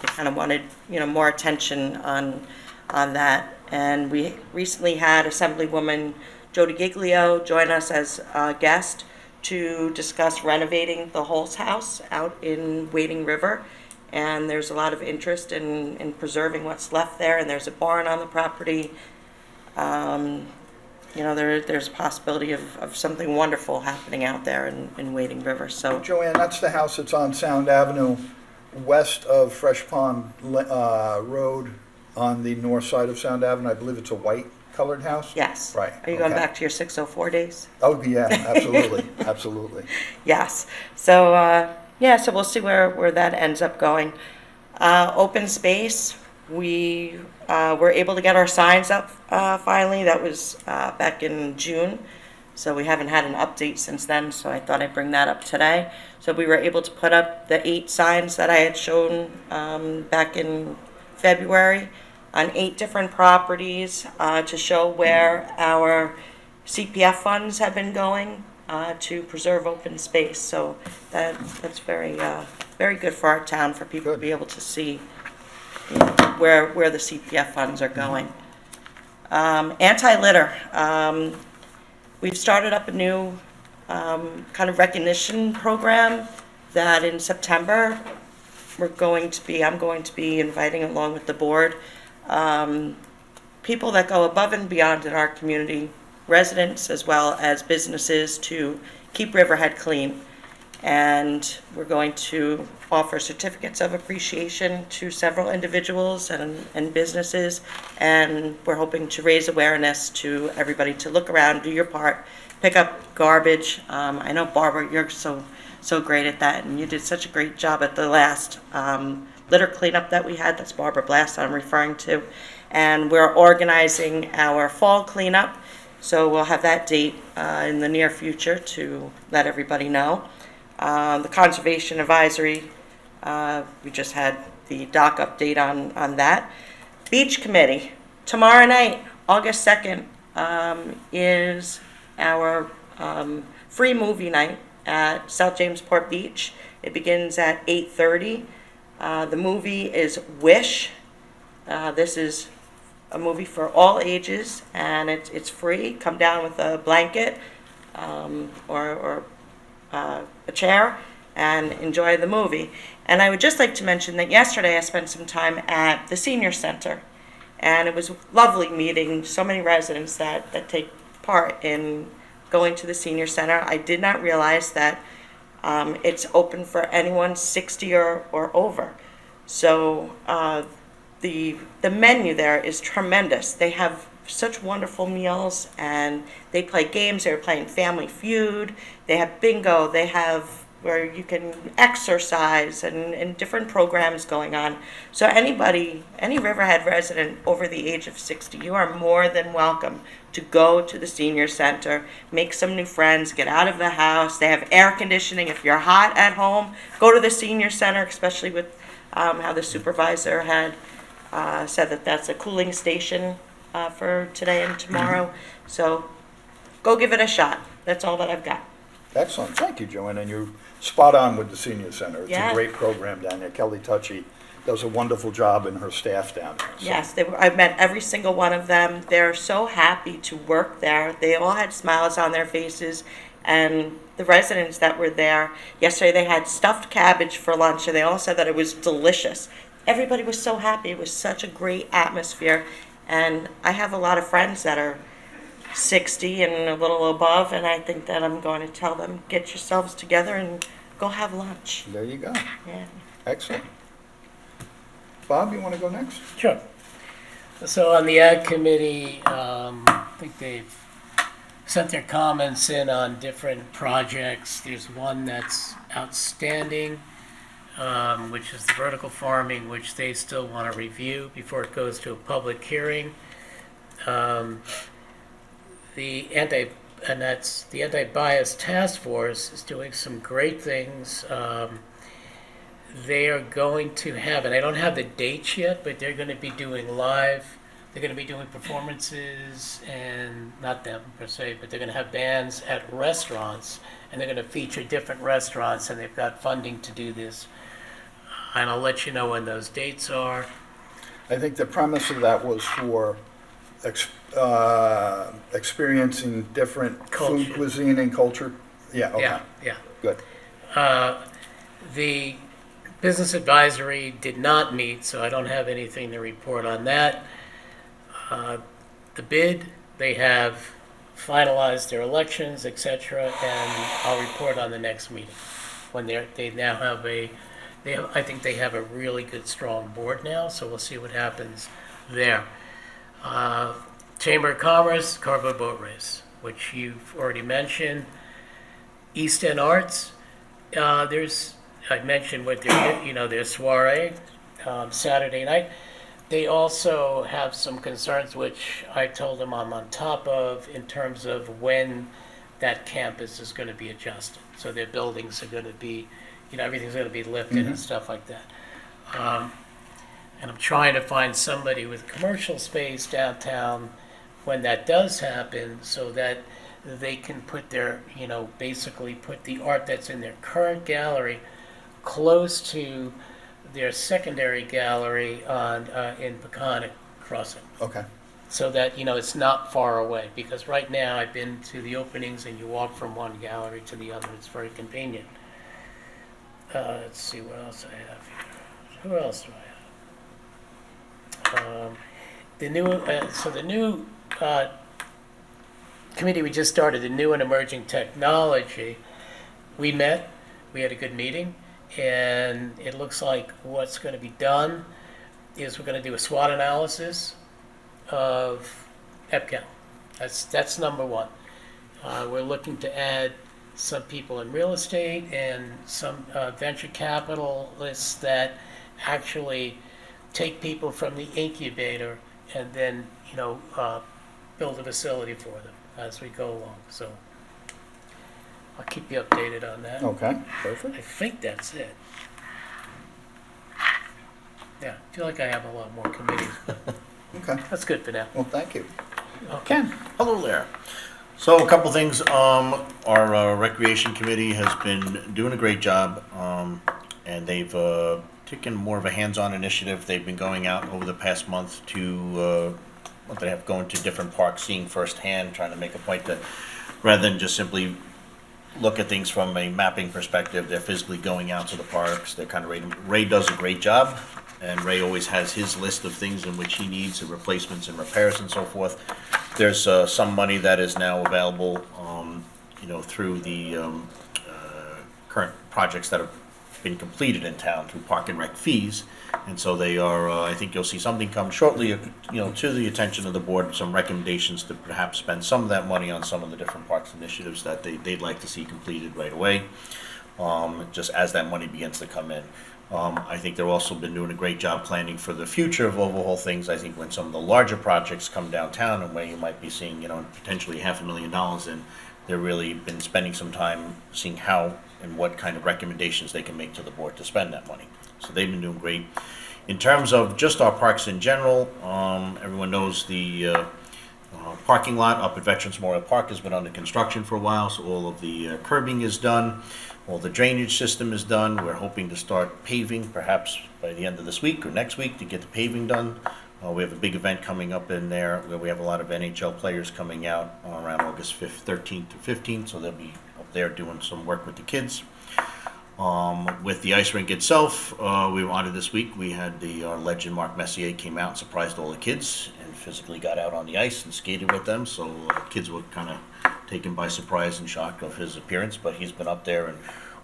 they kind of wanted, more attention on that. And we recently had Assemblywoman Jody Giglio join us as a guest to discuss renovating the Holtz House out in Wading River. And there's a lot of interest in preserving what's left there, and there's a barn on the property. There's a possibility of something wonderful happening out there in Wading River. So Joanne, that's the house that's on Sound Avenue, west of Fresh Pond Road, on the north side of Sound Avenue. I believe it's a white colored house? Yes. Right. Are you going okay. back to your 604 days? Oh, yeah, absolutely, absolutely. Yes. So, yeah, so we'll see where that ends up going. Open space, we were able to get our signs up finally. That was back in June. So we haven't had an update since then, so I thought I'd bring that up today. So we were able to put up the 8 signs that I had shown back in February on 8 different properties to show where our CPF funds have been going to preserve open space. So that's very good for our town, for people to be able to see, you know, where the CPF funds are going. Anti-litter. We've started up a new kind of recognition program that in September I'm going to be inviting, along with the board, people that go above and beyond in our community, residents as well as businesses, to keep Riverhead clean. And we're going to offer certificates of appreciation to several individuals and businesses, and we're hoping to raise awareness to everybody to look around, do your part, pick up garbage. I know, Barbara, you're so great at that, and you did such a great job at the last litter cleanup that we had. That's Barbara Blast I'm referring to. And we're organizing our fall cleanup, so we'll have that date in the near future to let everybody know. The Conservation Advisory, we just had the dock update on that. Beach Committee, tomorrow night, August 2nd, is our free movie night at South Jamesport Beach. It begins at 8:30. The movie is Wish. This is a movie for all ages, and it's free. Come down with a blanket or a chair and enjoy the movie. And I would just like to mention that yesterday I spent some time at the senior center, and it was lovely meeting so many residents that take part in going to the senior center. I did not realize that it's open for anyone 60 or over. So the menu there is tremendous. They have such wonderful meals, and they play games. They're playing Family Feud. They have bingo. They have where you can exercise and different programs going on. So any Riverhead resident over the age of 60, you are more than welcome to go to the senior center, make some new friends, get out of the house. They have air conditioning. If you're hot at home, go to the senior center, especially with how the supervisor had said that that's a cooling station for today and tomorrow. So go give it a shot. That's all that I've got. Excellent. Thank you, Joanne. And you're spot on with the senior center. It's Yeah. a great program down there. Kelly Tucci does a wonderful job, and her staff down there. So. Yes, I've met every single one of them. They're so happy to work there. They all had smiles on their faces. And the residents that were there, yesterday they had stuffed cabbage for lunch, and they all said that it was delicious. Everybody was so happy. It was such a great atmosphere. And I have a lot of friends that are 60 and a little above, and I think that I'm going to tell them, get yourselves together and go have lunch. There you go. Yeah. Excellent. Bob, you want to go next? Sure. So on the Ag Committee, I think they've sent their comments in on different projects. There's one that's outstanding, which is the vertical farming, which they still want to review before it goes to a public hearing. The anti-bias task force is doing some great things. They are going to have, and I don't have the dates yet, but they're going to be doing live. They're going to be doing performances, and not them per se, but they're going to have bands at restaurants, and they're going to feature different restaurants, and they've got funding to do this. And I'll let you know when those dates are. I think the premise of that was for experiencing different Culture. food cuisine and culture. Yeah, okay. Yeah. Good. The business advisory did not meet, so I don't have anything to report on that. The bid, they have finalized their elections, etc., and I'll report on the next meeting when they now have I think they have a really good, strong board now, so we'll see what happens there. Chamber of Commerce, Carbo Boat Race, which you've already mentioned. East End Arts, I mentioned what their soiree, Saturday night. They also have some concerns, which I told them I'm on top of, in terms of when that campus is going to be adjusted. So their buildings are going to be, everything's going to be lifted and stuff like that. And I'm trying to find somebody with commercial space downtown when that does happen, so that they can put their, basically put the art that's in their current gallery close to their secondary gallery in Peconic Crossing. Okay. So that, it's not far away. Because right now, I've been to the openings and you walk from one gallery to the other. It's very convenient. Let's see what else I have here. Who else do I have? The new committee we just started, the new and emerging technology, we met, we had a good meeting, and it looks like what's going to be done is we're going to do a SWOT analysis of EPCAL. That's number one. We're looking to add some people in real estate and some venture capitalists that actually take people from the incubator and then, build a facility for them as we go along. So I'll keep you updated on that. Okay, I perfect. think that's it. Yeah, I feel like I have a lot more committees, but Okay, that's good for now. well, thank you. Okay. Ken? Hello there. So a couple things. Our recreation committee has been doing a great job, and they've taken more of a hands-on initiative. They've been going out over the past month to they have going to different parks, seeing firsthand, trying to make a point that rather than just simply look at things from a mapping perspective, they're physically going out to the parks. They're kind of rating. Ray does a great job, and Ray always has his list of things in which he needs, and replacements and repairs and so forth. There's some money that is now available, through the current projects that have been completed in town through park and rec fees. And so they are, I think you'll see something come shortly, to the attention of the board, some recommendations to perhaps spend some of that money on some of the different parks initiatives that they'd like to see completed right away, just as that money begins to come in. I think they've also been doing a great job planning for the future of overhaul things. I think when some of the larger projects come downtown and where you might be seeing, potentially $500,000 in, they've really been spending some time seeing how and what kind of recommendations they can make to the board to spend that money. So they've been doing great. In terms of just our parks in general, everyone knows the parking lot up at Veterans Memorial Park has been under construction for a while, so all of the curbing is done. All the drainage system is done. We're hoping to start paving perhaps by the end of this week or next week to get the paving done. We have a big event coming up in there where we have a lot of NHL players coming out around August 5th, 13th to 15th, so they'll be up there doing some work with the kids. With the ice rink itself, we were honored this week. We had our legend Mark Messier came out and surprised all the kids and physically got out on the ice and skated with them, so kids were kind of taken by surprise and shock of his appearance, but he's been up there and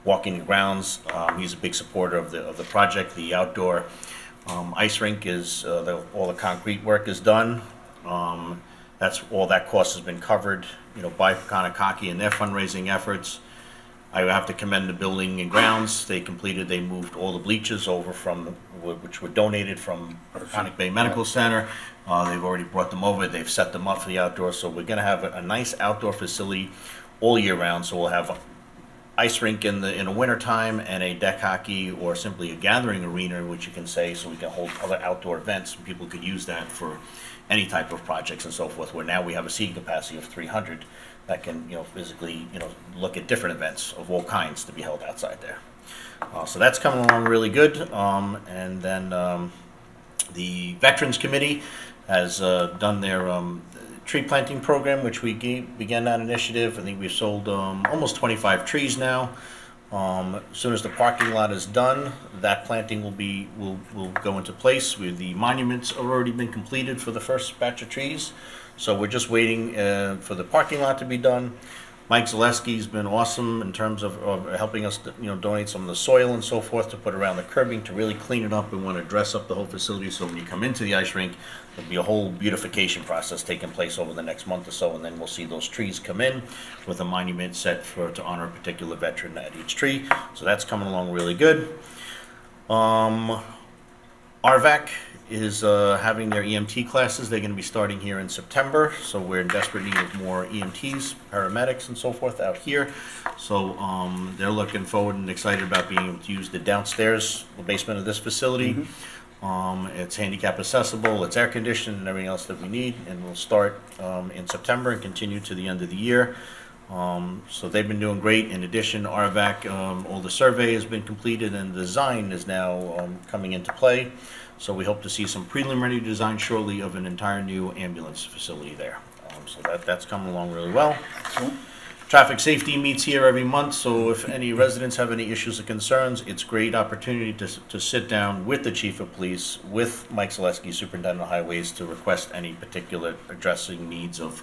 walking the grounds. He's a big supporter of the project. The outdoor ice rink is all the concrete work is done. That's all that cost has been covered, by Peconic Hockey and their fundraising efforts. I have to commend the building and grounds. They moved all the bleachers over which were donated from Peconic Bay Medical Center. They've already brought them over. They've set them up for the outdoor. So we're going to have a nice outdoor facility all year round. So we'll have ice rink in the winter time and a deck hockey or simply a gathering arena, which you can say, so we can hold other outdoor events. People could use that for any type of projects and so forth, where now we have a seating capacity of 300 that can, physically, look at different events of all kinds to be held outside there. So that's coming along really good. And then the Veterans Committee has done their tree planting program, which we began that initiative. I think we've sold almost 25 trees now. As soon as the parking lot is done, that planting will go into place. The monuments have already been completed for the first batch of trees. So we're just waiting for the parking lot to be done. Mike ZALESKI's been awesome in terms of helping us, donate some of the soil and so forth to put around the curbing to really clean it up. We want to dress up the whole facility so when you come into the ice rink, there'll be a whole beautification process taking place over the next month or so, and then we'll see those trees come in with a monument set to honor a particular veteran at each tree. So that's coming along really good. RVAC is having their EMT classes. They're going to be starting here in September, so we're in desperate need of more EMTs, paramedics, and so forth out here. So they're looking forward and excited about being able to use the downstairs, the basement of this facility. It's handicap accessible, it's air conditioned, and everything else that we need, and we'll start in September and continue to the end of the year. So they've been doing great. In addition, RVAC, all the survey has been completed and the design is now coming into play. So we hope to see some preliminary design shortly of an entire new ambulance facility there. So that's coming along really well. Traffic safety meets here every month, so if any residents have any issues or concerns, it's a great opportunity to sit down with the chief of police, with Mike ZALESKI, superintendent of highways, to request any particular addressing needs of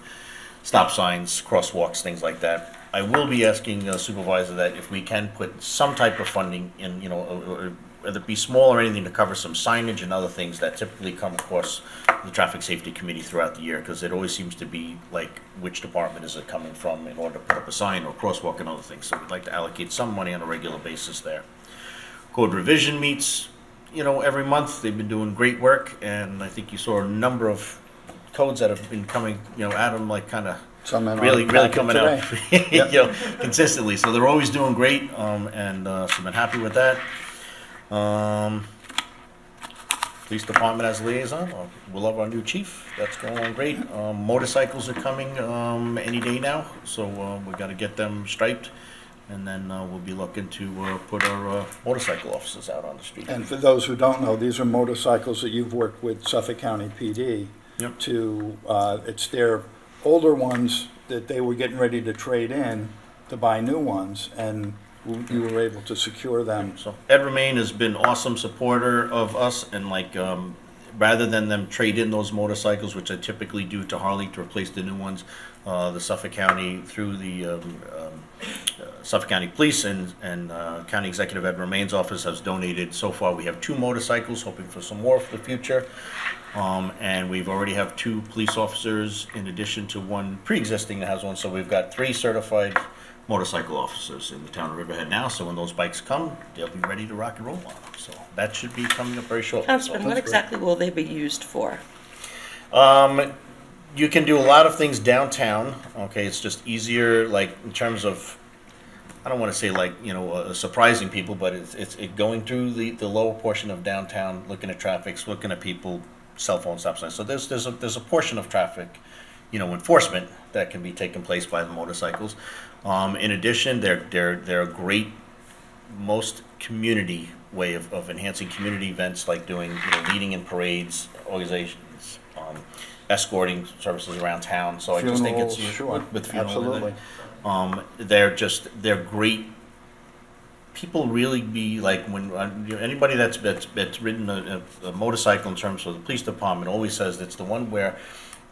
stop signs, crosswalks, things like that. I will be asking the supervisor that if we can put some type of funding in, or whether it be small or anything, to cover some signage and other things that typically come across the Traffic Safety Committee throughout the year, because it always seems to be like, which department is it coming from in order to put up a sign or crosswalk and other things. So we'd like to allocate some money on a regular basis there. Code revision meets, every month. They've been doing great work, and I think you saw a number of codes that have been coming, at them, like kind of really coming out, consistently. So they're always doing great, and so I've been happy with that. Police department as liaison. We love our new chief. That's going on great. Motorcycles are coming any day now, so we got to get them striped, and then we'll be looking to put our motorcycle officers out on the street. And for those who don't know, these are motorcycles that you've worked with Suffolk County PD to, it's their older ones that they were getting ready to trade in to buy new ones, and you were able to secure them. So Ed Remain has been awesome supporter of us, and rather than them trade in those motorcycles, which I typically do to Harley to replace the new ones, the Suffolk County, through the Suffolk County Police and County Executive Ed Remain's office, has donated. So far we have 2 motorcycles, hoping for some more for the future. And we've already have 2 police officers in addition to 1 pre-existing that has one. So we've got 3 certified motorcycle officers in the town of Riverhead now. So when those bikes come, they'll be ready to rock and roll on them. So that should be coming up very shortly. Councilman, what exactly will they be used for? You can do a lot of things downtown. Okay, it's just easier, like in terms of, I don't want to say surprising people, but it's going through the lower portion of downtown, looking at traffic, looking at people, cell phone stop signs. So there's a portion of traffic, enforcement that can be taken place by the motorcycles. In addition, they're a great, most community way of enhancing community events, like doing leading in parades, organizations, escorting services around town. So Funerals, I just think it's sure, with funerals. absolutely. They're great. People really be like, when anybody that's ridden a motorcycle in terms of the police department always says it's the one where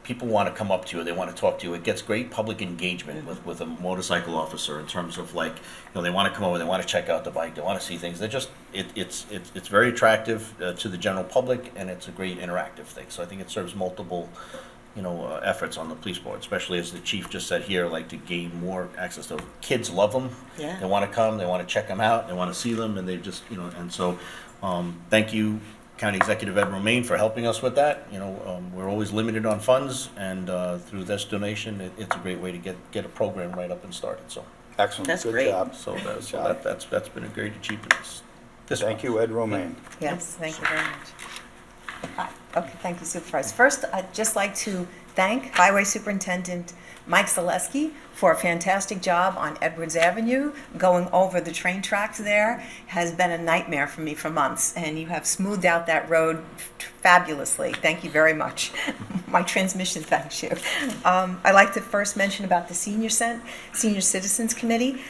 people want to come up to you, they want to talk to you. It gets great public engagement with a motorcycle officer in terms of they want to come over, they want to check out the bike, they want to see things. They're just it's very attractive to the general public, and it's a great interactive thing. So I think it serves multiple efforts on the police board, especially as the chief just said here, to gain more access to. Kids love them. Yeah. They want to come, they want to check them out, they want to see them, and they just and so thank you, County Executive Ed Romaine, for helping us with that. We're always limited on funds, and through this donation, it's a great way to get a program right up and started. So Excellent. That's Good great. job. so Good job. that's been a great achievement. Thank you, Ed Romaine. Yes, thank you very much. Okay, thank you, Supervisor. First, I'd just like to thank Highway Superintendent Mike ZALESKI for a fantastic job on Edwards Avenue. Going over the train tracks there has been a nightmare for me for months, and you have smoothed out that road fabulously. Thank you very much. My transmission thanks you. I'd like to first mention about the Senior Citizens Committee.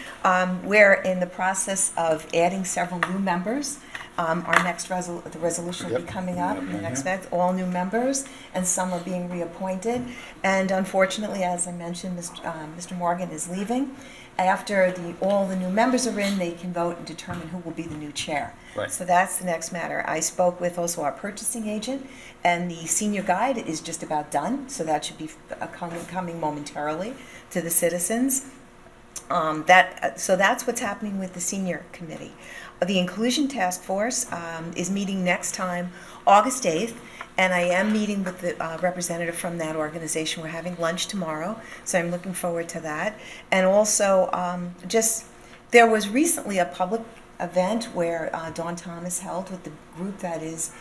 We're in the process of adding several new members. Our next the resolution will be Yep. coming up in the Yep. next month. All new members, and some are being reappointed. And unfortunately, as I mentioned, Mr. Morgan is leaving. After all the new members are in, they can vote and determine who will be the new chair. Right. So that's the next matter. I spoke with also our purchasing agent, and the senior guide is just about done, so that should be coming momentarily to the citizens. So that's what's happening with the senior committee. The Inclusion Task Force is meeting next time, August 8th, and I am meeting with the representative from that organization. We're having lunch tomorrow, so I'm looking forward to that. And also, there was recently a public event where Dawn Thomas held with the group that is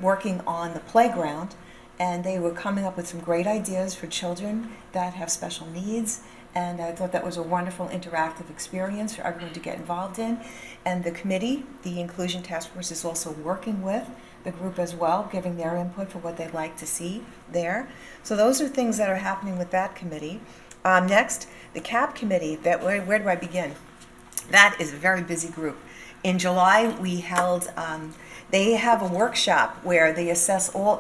working on the playground, and they were coming up with some great ideas for children that have special needs. And I thought that was a wonderful interactive experience for everyone to get involved in. And the committee, the Inclusion Task Force, is also working with the group as well, giving their input for what they'd like to see there. So those are things that are happening with that committee. Next, the CAP committee, where do I begin? That is a very busy group. In July, we held, they have a workshop where they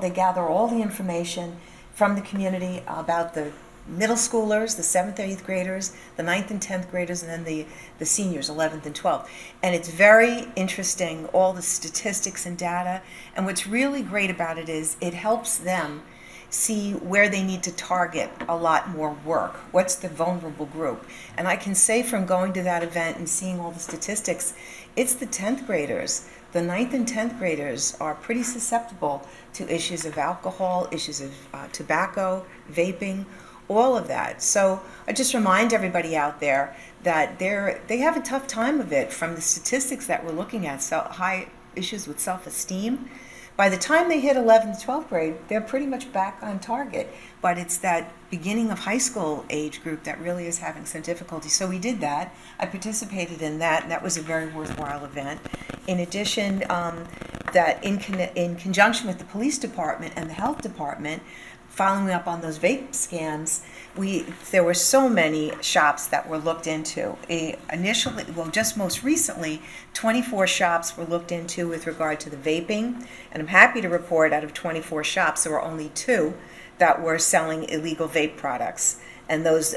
gather all the information from the community about the middle schoolers, the 7th, 8th graders, the 9th and 10th graders, and then the seniors, 11th and 12th. And it's very interesting, all the statistics and data. And what's really great about it is it helps them see where they need to target a lot more work. What's the vulnerable group? And I can say from going to that event and seeing all the statistics, it's the 10th graders. The 9th and 10th graders are pretty susceptible to issues of alcohol, issues of tobacco, vaping, all of that. So I just remind everybody out there that they have a tough time of it from the statistics that we're looking at, so high issues with self-esteem. By the time they hit 11th, 12th grade, they're pretty much back on target. But it's that beginning of high school age group that really is having some difficulty. So we did that. I participated in that, and that was a very worthwhile event. In addition, that in conjunction with the police department and the health department, following up on those vape scams, there were so many shops that were looked into. Just most recently, 24 shops were looked into with regard to the vaping, and I'm happy to report out of 24 shops, there were only 2 that were selling illegal vape products. And those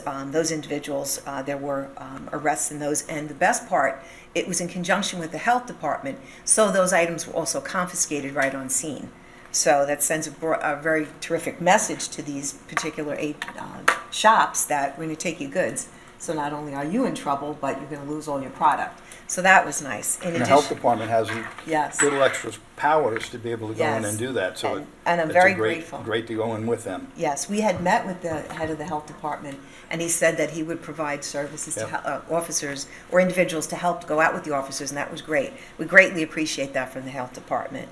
individuals, there were arrests in those. And the best part, it was in conjunction with the health department, so those items were also confiscated right on scene. So that sends a very terrific message to these particular 8 shops that we're going to take your goods. So not only are you in trouble, but you're going to lose all your product. So that was nice. And the health department has Yes. little extra powers to be able to go in Yes. and do that. So And I'm it's very grateful. grateful. Great to go in with them. Yes, we had met with the head of the health department, and he said that he would provide services to officers or individuals to help go out with the officers, and that was great. We greatly appreciate that from the health department.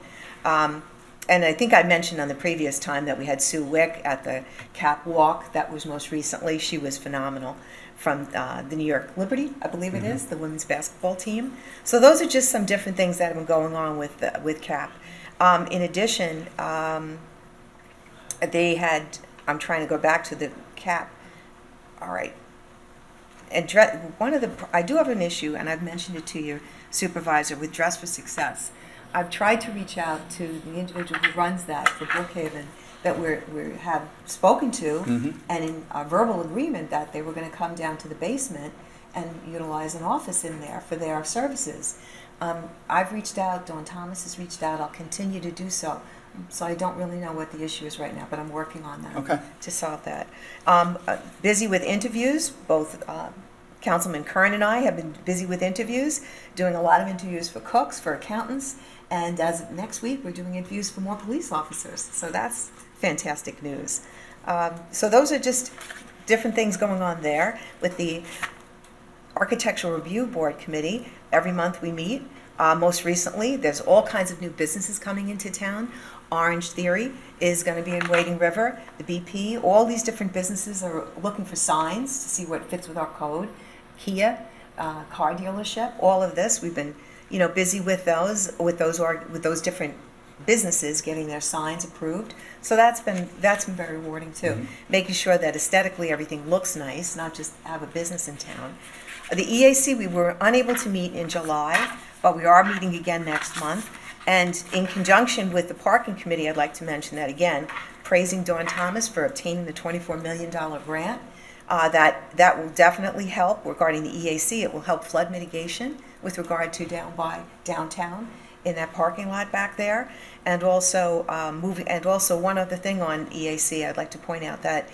And I think I mentioned on the previous time that we had Sue Wick at the CAP Walk. That was most recently. She was phenomenal, from the New York Liberty, I believe it is, the women's basketball team. So those are just some different things that have been going on with CAP. In addition, they had, I'm trying to go back to the CAP. All right. And I do have an issue, and I've mentioned it to your supervisor, with Dress for Success. I've tried to reach out to the individual who runs that for Brookhaven, that we have spoken to, and in a verbal agreement that they were going to come down to the basement and utilize an office in there for their services. I've reached out, Dawn Thomas has reached out, I'll continue to do so. So I don't really know what the issue is right now, but I'm working on that to solve that. Busy with interviews, both Councilman Kern and I have been busy with interviews, doing a lot of interviews for cooks, for accountants, and as of next week, we're doing interviews for more police officers. So that's fantastic news. So those are just different things going on there. With the Architectural Review Board Committee, every month we meet. Most recently, there's all kinds of new businesses coming into town. Orange Theory is going to be in Wading River, the BP. All these different businesses are looking for signs to see what fits with our code. Kia, car dealership, all of this. We've been, busy with those different businesses getting their signs approved. So that's been very rewarding too. Making sure that aesthetically everything looks nice, not just have a business in town. The EAC, we were unable to meet in July, but we are meeting again next month. And in conjunction with the parking committee, I'd like to mention that again, praising Dawn Thomas for obtaining the $24 million grant. That will definitely help regarding the EAC. It will help flood mitigation with regard to down by downtown in that parking lot back there. And also one other thing on EAC, I'd like to point out that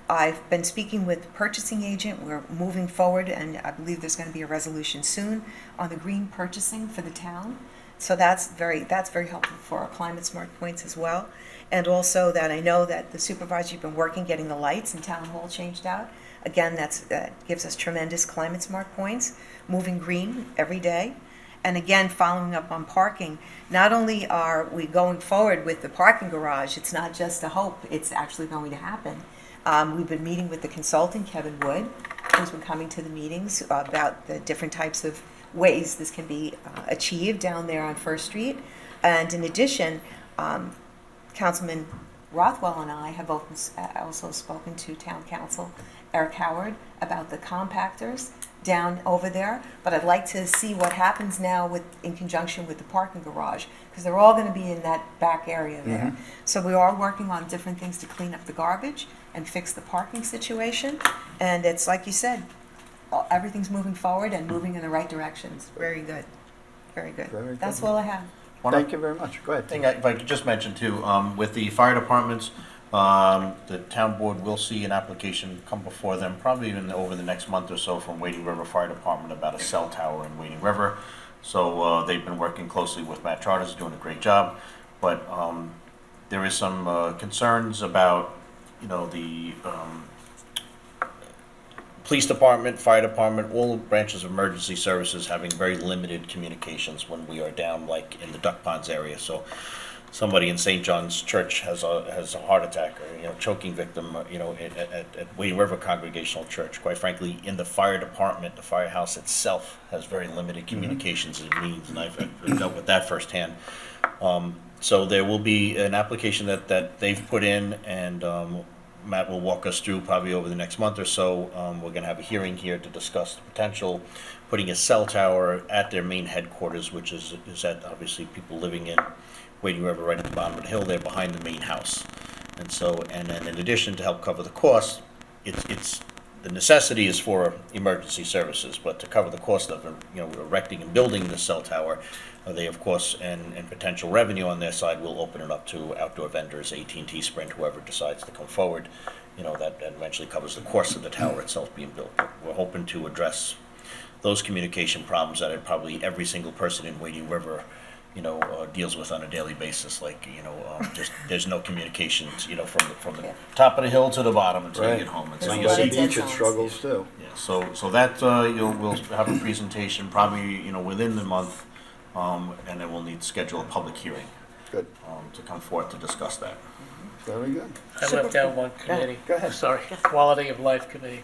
I've been speaking with the purchasing agent. We're moving forward, and I believe there's going to be a resolution soon on the green purchasing for the town. So that's very helpful for our climate smart points as well. And also that I know that the supervisor, you've been working getting the lights in town hall changed out. Again, that gives us tremendous climate smart points, moving green every day. And again, following up on parking, not only are we going forward with the parking garage, it's not just a hope, it's actually going to happen. We've been meeting with the consultant, Kevin Wood, who's been coming to the meetings about the different types of ways this can be achieved down there on First Street. And in addition, Councilman Rothwell and I have also spoken to Town Council Eric Howard about the compactors down over there, but I'd like to see what happens now in conjunction with the parking garage, because they're all going to be in that back area there. So we are working on different things to clean up the garbage and fix the parking situation, and it's like you said, everything's moving forward and moving in the right directions. Very good. Very good. Very good. That's all I have. Thank you very much. Go ahead. Thing if I could just mention too, with the fire departments, the town board will see an application come before them, probably even over the next month or so, from Wading River Fire Department about a cell tower in Wading River. So they've been working closely with Matt Charters, doing a great job. But there is some concerns about, the police department, fire department, all branches of emergency services having very limited communications when we are down, like in the Duck Ponds area. So somebody in St. John's Church has a heart attack, or choking victim, at Wading River Congregational Church. Quite frankly, in the fire department, the firehouse itself has very limited communications and means, and I've dealt with that firsthand. So there will be an application that they've put in, and Matt will walk us through probably over the next month or so. We're going to have a hearing here to discuss the potential putting a cell tower at their main headquarters, which is at obviously people living in Wading River right at the bottom of the hill there behind the main house. And then in addition, to help cover the cost, it's the necessity is for emergency services, but to cover the cost of erecting and building the cell tower, they of course, and potential revenue on their side, will open it up to outdoor vendors, AT&T, Sprint, whoever decides to come forward. That eventually covers the cost of the tower itself being built. But we're hoping to address those communication problems that probably every single person in Wading River deals with on a daily basis, like, just there's no communications, from the top of the hill to the bottom until you get home. And so Down you'll by see, the beach, it struggles too. yeah, so that, we'll have a presentation probably, within the month, and then we'll need to schedule a public hearing, Good. to come forth to discuss that. Very good. I left out one committee. Go ahead. Sorry, Quality of Life Committee.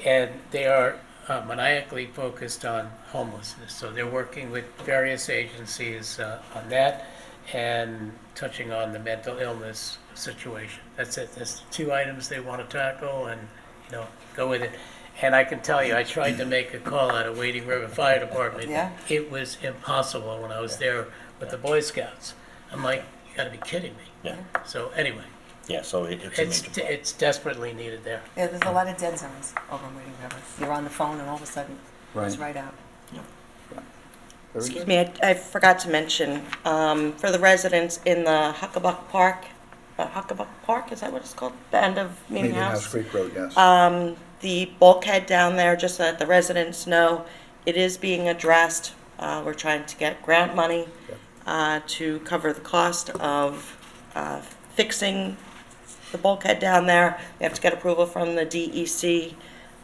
And they are maniacally focused on homelessness. So they're working with various agencies on that and touching on the mental illness situation. That's it. That's the two items they want to tackle and, go with it. And I can tell you, I tried to make a call out of Wading River Fire Department. Yeah. It was impossible when I was there with the Boy Scouts. I'm like, you gotta be kidding me. Yeah, So anyway, yeah, so it's a major problem. it's desperately needed there. Yeah, there's a lot of dead zones over in Wading River. You're on the phone and all of a sudden, it's right out. Very Excuse good. me, I forgot to mention, for the residents in the Huckabuck Park, is that what it's called? The end of Meeting House? Creek Road, yes. The bulkhead down there, just so that the residents know, it is being addressed. We're trying to get grant money to cover the cost of fixing the bulkhead down there. We have to get approval from the DEC.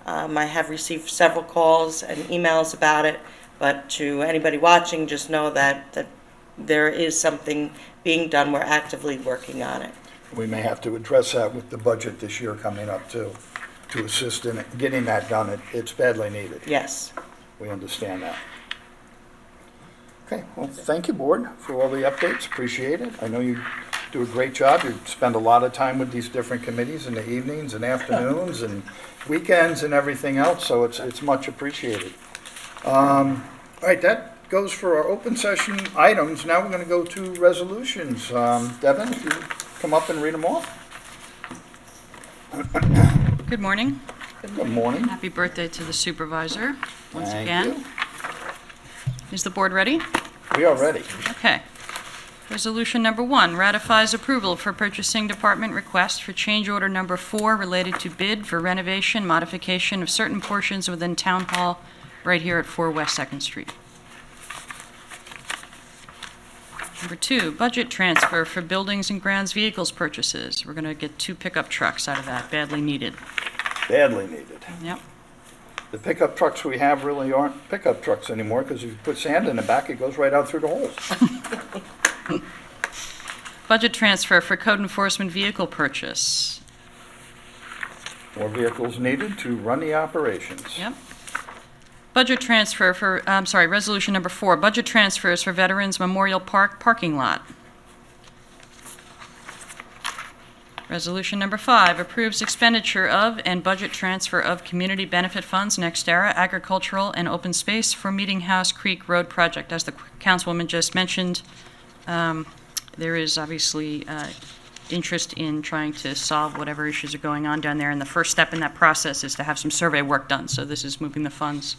I have received several calls and emails about it, but to anybody watching, just know that there is something being done. We're actively working on it. We may have to address that with the budget this year coming up too, to assist in getting that done. It's badly needed. Yes. We understand that. Okay, well, thank you, Board, for all the updates. Appreciate it. I know you do a great job. You spend a lot of time with these different committees in the evenings and afternoons and weekends and everything else, so it's much appreciated. All right, that goes for our open session items. Now we're going to go to resolutions. Devin, if you come up and read them off. Good morning. Good morning. Happy birthday to the supervisor, once Thank again. you. Is the board ready? We are ready. Okay. Resolution number 1 ratifies approval for purchasing department request for change order number 4 related to bid for renovation, modification of certain portions within Town Hall right here at 4 West 2nd Street. Number 2, budget transfer for buildings and grounds vehicles purchases. We're going to get 2 pickup trucks out of that, badly needed. Badly needed. Yep. The pickup trucks we have really aren't pickup trucks anymore because if you put sand in the back, it goes right out through the holes. Budget transfer for code enforcement vehicle purchase. More vehicles needed to run the operations. Yep. Budget transfer for, resolution number 4, budget transfers for Veterans Memorial Park parking lot. Resolution number 5 approves expenditure of and budget transfer of community benefit funds, NextEra, agricultural, and open space for Meeting House Creek Road project. As the councilwoman just mentioned, there is obviously interest in trying to solve whatever issues are going on down there, and the first step in that process is to have some survey work done. So this is moving the funds,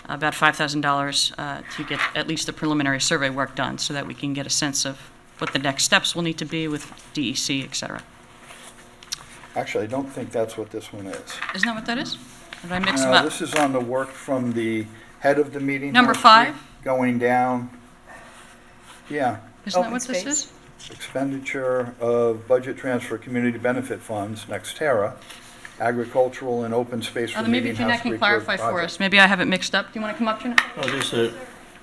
about $5,000, to get at least the preliminary survey work done so that we can get a sense of what the next steps will need to be with DEC, et cetera. Actually, I don't think that's what this one is. Isn't that what that is? Or did I mix them No, up? this is on the work from the head of the meeting. Number house 5? group, Going down. Yeah, Isn't that Open what this space? is? expenditure of budget transfer community benefit funds, NextEra, agricultural and open space for Maybe Meeting Jeanette House can Creek Road clarify for project. us. Maybe I have it mixed up. Do you want to come up, Jeanette? Oh, there's a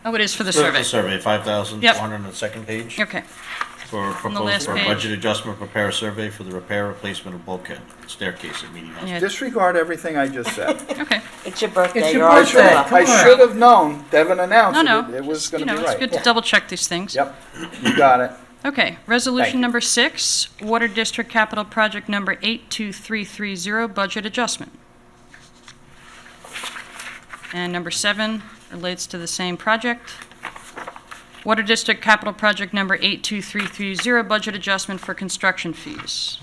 Oh, it is for the survey. survey, 5,400 on the second page. Okay. For the proposed last for page. budget adjustment, prepare a survey for the repair, replacement of bulkhead staircase at Meeting House. Yeah. Disregard everything I just said. Okay. It's your birthday. It's your You're all birthday. set up. I should have known, Devin announced No, it, no. it was You gonna know, be it's good right. to double check these things. Yep, you got it. Okay, Thank resolution you. number 6, Water District Capital Project number 82330, budget adjustment. And number 7 relates to the same project. Water District Capital Project number 82330, budget adjustment for construction fees.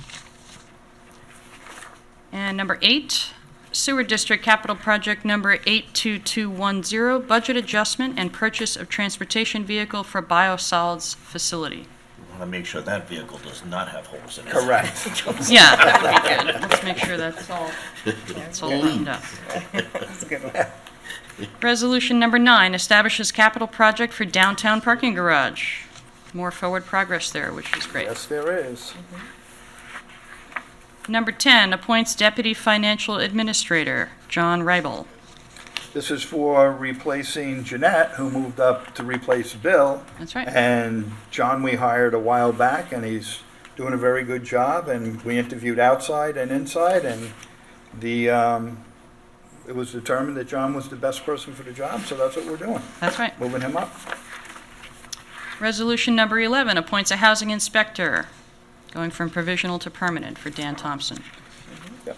And number 8, Sewer District Capital Project number 82210, budget adjustment and purchase of transportation vehicle for biosolids facility. We want to make sure that vehicle does not have holes in it. Correct. Yeah, that would be good. Let's make sure that's all lined up. That's a good one. Resolution number 9 establishes capital project for downtown parking garage. More forward progress there, which is great. Yes, there is. Number 10 appoints deputy financial administrator, John Reibel. This is for replacing Jeanette, who moved up to replace Bill. That's right. And John we hired a while back, and he's doing a very good job, and we interviewed outside and inside, and it was determined that John was the best person for the job, so that's what we're doing, That's right. moving him up. Resolution number 11 appoints a housing inspector, going from provisional to permanent for Dan Thompson. Yep.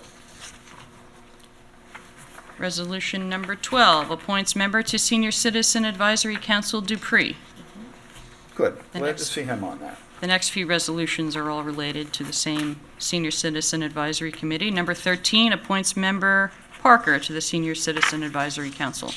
Resolution number 12 appoints member to Senior Citizen Advisory Council Dupree. Good, The glad to next- see him on that. The next few resolutions are all related to the same Senior Citizen Advisory Committee. Number 13 appoints member Parker to the Senior Citizen Advisory Council.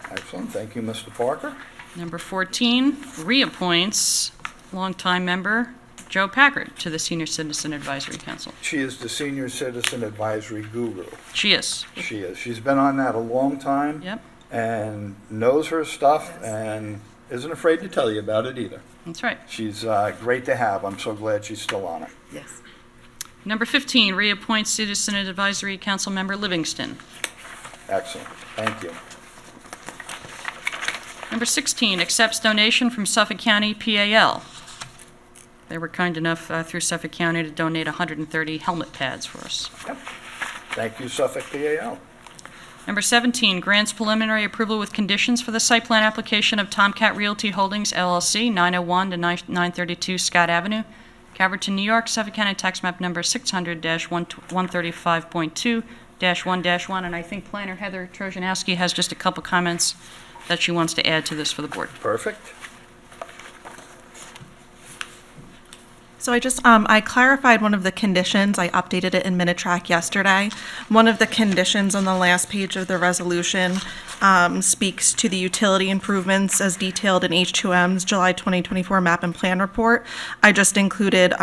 Excellent, thank you, Mr. Parker. Number 14 reappoints longtime member Joe Packard to the Senior Citizen Advisory Council. She is the Senior Citizen Advisory Guru. She is. She is. She's been on that a long time. Yep, And knows her stuff and isn't afraid to tell you about it either. that's right. She's great to have. I'm so glad she's still on it. Yes. Number 15 reappoints Citizen Advisory Council member Livingston. Excellent. Thank you. Number 16 accepts donation from Suffolk County PAL. They were kind enough through Suffolk County to donate 130 helmet pads for us. Thank you, Suffolk PAL. Number 17 grants preliminary approval with conditions for the site plan application of Tomcat Realty Holdings LLC, 901 to 932 Scott Avenue, Calverton, New York, Suffolk County Tax Map Number 600-135.2-1-1. And I think Planner Heather Trojanowski has just a couple comments that she wants to add to this for the board. Perfect. So I clarified one of the conditions. I updated it in Minitrack yesterday. One of the conditions on the last page of the resolution speaks to the utility improvements as detailed in H2M's July 2024 map and plan report. I just included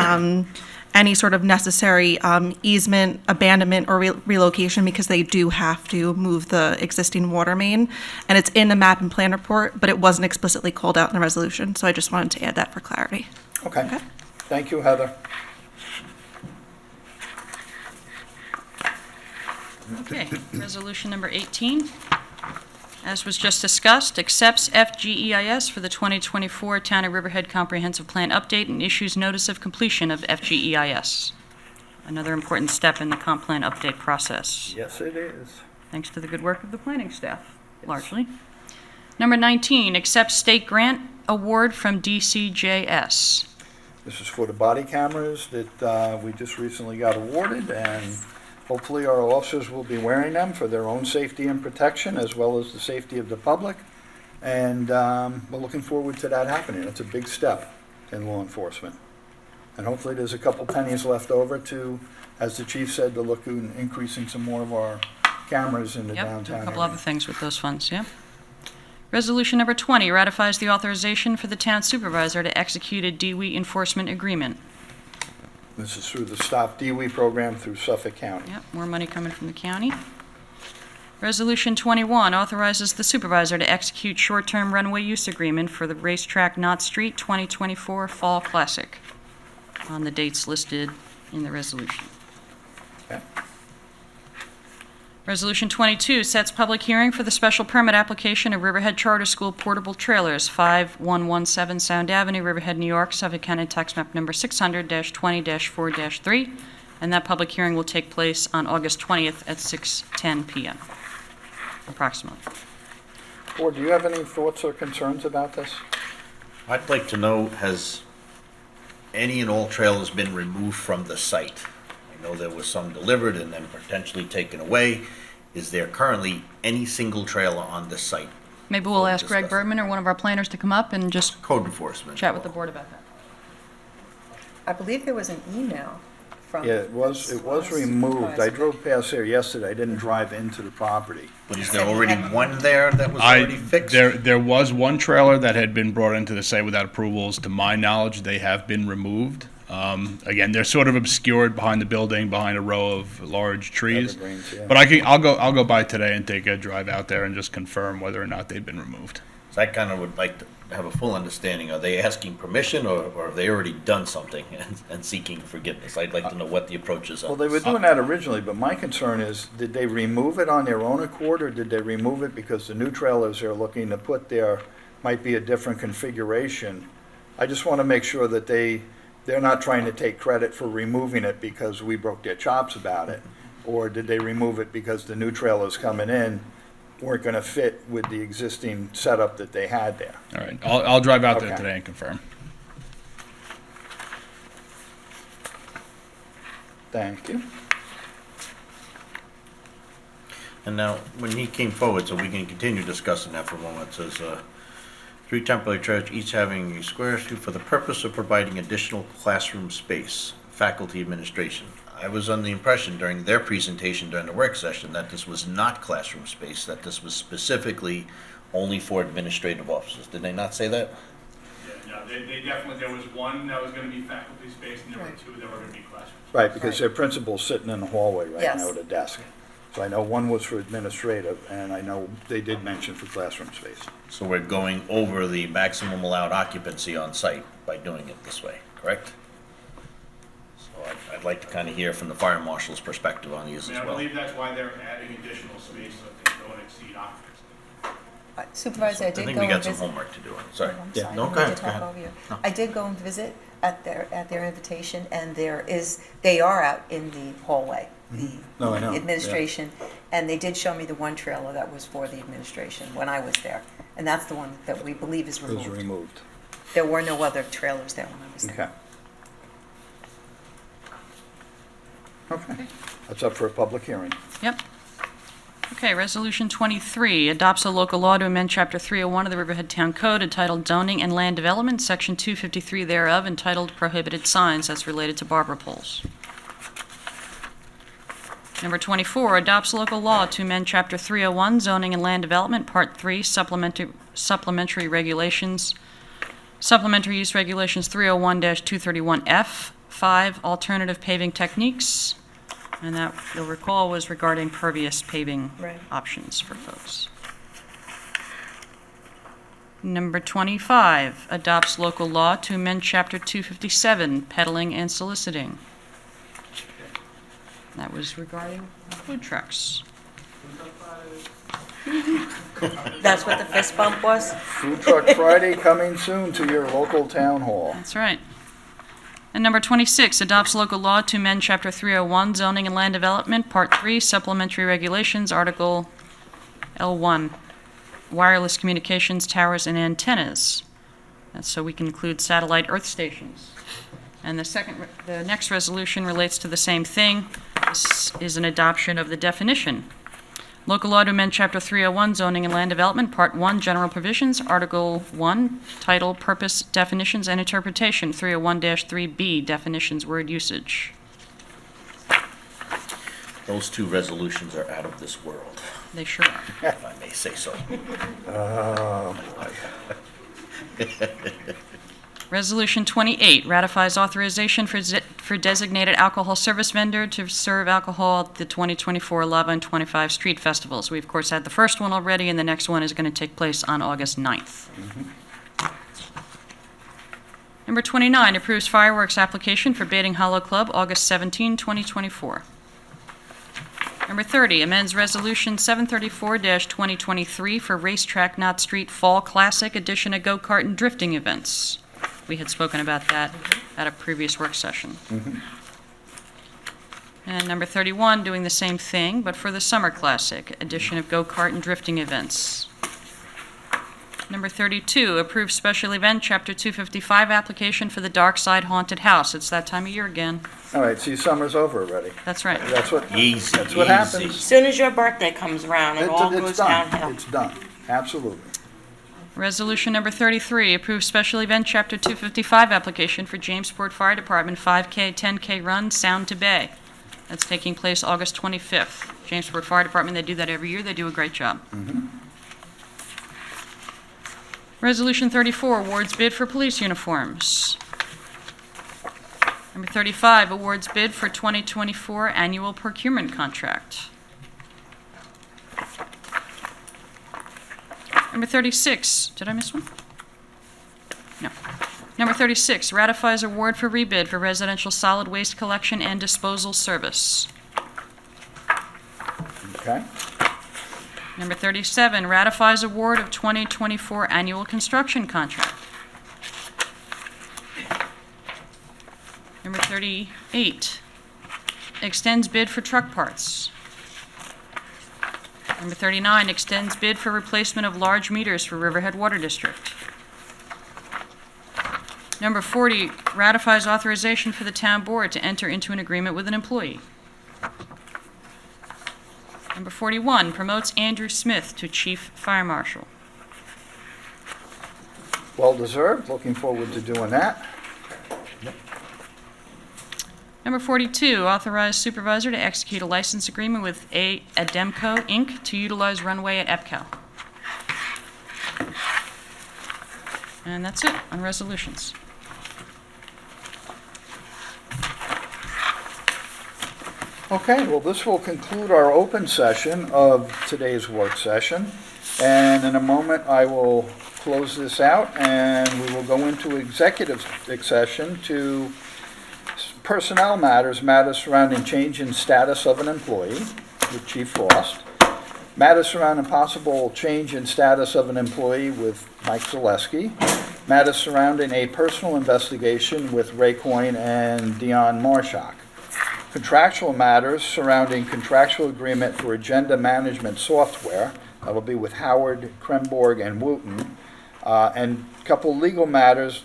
any sort of necessary easement, abandonment, or relocation because they do have to move the existing water main. And it's in the map and plan report, but it wasn't explicitly called out in the resolution. So I just wanted to add that for clarity. Okay. Thank you, Heather. Okay, resolution number 18. As was just discussed, accepts FGEIS for the 2024 Town of Riverhead Comprehensive Plan Update and issues notice of completion of FGEIS. Another important step in the comp plan update process. Yes, it is. Thanks to the good work of the planning staff, largely. Number 19, accepts state grant award from DCJS. This is for the body cameras that we just recently got awarded, and hopefully our officers will be wearing them for their own safety and protection, as well as the safety of the public. And we're looking forward to that happening. It's a big step in law enforcement. And hopefully there's a couple pennies left over to, as the chief said, to look at increasing some more of our cameras in the downtown Yep, a couple area. other things with those funds, yeah. Resolution number 20 ratifies the authorization for the town supervisor to execute a DWI enforcement agreement. This is through the Stop DWI program through Suffolk County. Yep, more money coming from the county. Resolution 21 authorizes the supervisor to execute short-term runway use agreement for the Racetrack Knott Street 2024 Fall Classic on the dates listed in the resolution. Okay. Resolution 22 sets public hearing for the special permit application of Riverhead Charter School portable trailers, 5117 Sound Avenue, Riverhead, New York, Suffolk County Tax Map Number 600-20-4-3, and that public hearing will take place on August 20th at 6:10 p.m. approximately. Board, do you have any thoughts or concerns about this? I'd like to know, has any and all trailers been removed from the site? I know there was some delivered and then potentially taken away. Is there currently any single trailer on this site? Maybe we'll ask Greg Bergman or one of our planners to come up and just Code enforcement. chat with the board about that. I believe there was an email from. Yeah, it was removed. I drove past there yesterday. I didn't drive into the property. But is there already one there that was already fixed? There was one trailer that had been brought into the site without approvals. To my knowledge, they have been removed. Again, they're sort of obscured behind the building, behind a row of large trees. Evergreens, yeah. But I'll go by today and take a drive out there and just confirm whether or not they've been removed. So I kind of would like to have a full understanding. Are they asking permission or have they already done something and seeking forgiveness? I'd like to know what the approach is Well, on they were this. doing that originally, but my concern is, did they remove it on their own accord, or did they remove it because the new trailers they're looking to put there might be a different configuration? I just want to make sure that they're not trying to take credit for removing it because we broke their chops about it. Or did they remove it because the new trailers coming in weren't going to fit with the existing setup that they had there? All right, I'll drive out there Okay. today and confirm. Thank you. And now, when he came forward, so we can continue discussing that for a moment, it says, 3 temporary trailers, each having a square feet for the purpose of providing additional classroom space, faculty administration. I was under the impression during their presentation during the work session that this was not classroom space, that this was specifically only for administrative officers. Did they not say that? Yeah, no, they definitely, there was one that was going to be faculty space and there were 2 that were going to be classrooms. Right, because their principal's sitting in the hallway right Yes. now at a desk. So I know one was for administrative, and I know they did mention for classroom space. So we're going over the maximum allowed occupancy on site by doing it this way, correct? So I'd like to kind of hear from the fire marshal's perspective on these as I well. believe that's why they're adding additional space so that they don't exceed occupancy. Supervisor, I I did think go we and got some visit. homework to do on it, sorry. I'm Yeah, sorry, no, I go didn't mean ahead, to go talk ahead. over you. No. I did go and visit at their invitation, and they are out in the hallway, No, I know. the administration, and they did show me the one trailer that was for the administration when I was there, and that's the one that we believe is It was removed. removed. There were no other trailers there when I was there. Okay. Okay. That's up for a public hearing. Yep. Okay, Resolution 23 adopts a local law to amend Chapter 301 of the Riverhead Town Code entitled Zoning and Land Development, Section 253 thereof, entitled Prohibited Signs as related to barber poles. Number 24 adopts a local law to amend Chapter 301 Zoning and Land Development, Part 3, Supplementary Regulations, Supplementary Use Regulations 301-231F, 5, Alternative Paving Techniques, and that, you'll recall, was regarding pervious paving Right. options for folks. Number 25 adopts local law to amend Chapter 257, Peddling and Soliciting. That was regarding food trucks. That's what the fist bump was? Food Truck Friday coming soon to your local town hall. That's right. And number 26 adopts local law to amend Chapter 301, Zoning and Land Development, Part 3, Supplementary Regulations, Article L1, Wireless Communications, Towers, and Antennas. That's so we can include satellite earth stations. And the next resolution relates to the same thing. This is an adoption of the definition. Local law to amend Chapter 301, Zoning and Land Development, Part 1, General Provisions, Article 1, Title, Purpose, Definitions, and Interpretation, 301-3B, Definitions, Word Usage. Those two resolutions are out of this world, They sure are. if I may say so. Resolution 28 ratifies authorization for designated alcohol service vendor to serve alcohol at the 2024 Levine 25 street festivals. We, of course, had the first one already, and the next one is going to take place on August 9th. Number 29 approves fireworks application for Baiting Hollow Club, August 17, 2024. Number 30 amends Resolution 734-2023 for Racetrack Knott Street Fall Classic Edition of Go-Kart and Drifting Events. We had spoken about that at a previous work session. And number 31, doing the same thing, but for the Summer Classic edition of Go-Kart and Drifting Events. Number 32, approve special event, Chapter 255 application for the Dark Side Haunted House. It's that time of year again. All right, see, summer's over already. That's right. That's what Easy, That's what easy. happens. As soon as your birthday comes around, it all It's goes done. downhill. It's done. Absolutely. Resolution number 33, approve special event, Chapter 255 application for Jamesport Fire Department 5K, 10K run, Sound to Bay. That's taking place August 25th. Jamesport Fire Department, they do that every year. They do a great job. Resolution 34, awards bid for police uniforms. Number 35, awards bid for 2024 annual procurement contract. Number 36, did I miss one? No. Number 36, ratifies award for rebid for residential solid waste collection and disposal service. Okay. Number 37, ratifies award of 2024 annual construction contract. Number 38, extends bid for truck parts. Number 39, extends bid for replacement of large meters for Riverhead Water District. Number 40, ratifies authorization for the town board to enter into an agreement with an employee. Number 41, promotes Andrew Smith to Chief Fire Marshal. Well deserved. Looking forward to doing that. Number 42, authorize supervisor to execute a license agreement with Ademco, Inc. to utilize runway at EPCO. And that's it on resolutions. Okay, well, this will conclude our open session of today's work session. And in a moment, I will close this out and we will go into executive session to personnel matters, matters surrounding change in status of an employee with Chief Frost, matters surrounding possible change in status of an employee with Mike ZALESKI, matters surrounding a personal investigation with Ray COYNE and Dion MARSHAK, contractual matters surrounding contractual agreement for agenda management software, that'll be with Howard, Kremborg, and Wooten, and a couple legal matters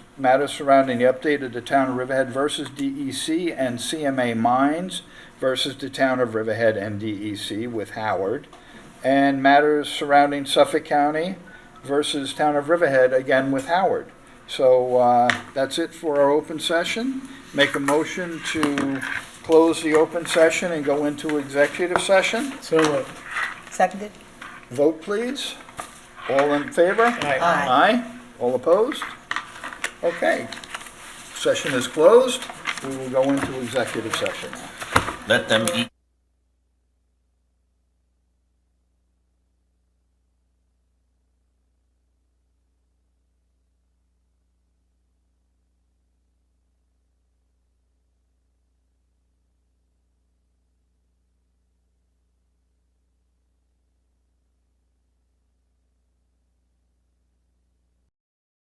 surrounding the update of the town of Riverhead versus DEC and CMA Mines versus the town of Riverhead and DEC with Howard, and matters surrounding Suffolk County versus Town of Riverhead, again with Howard. So that's it for our open session. Make a motion to close the open session and go into executive session. So, Seconded? Vote, please. All in favor? Aye. Aye. All opposed? Okay. Session is closed. We will go into executive session now. Let them eat.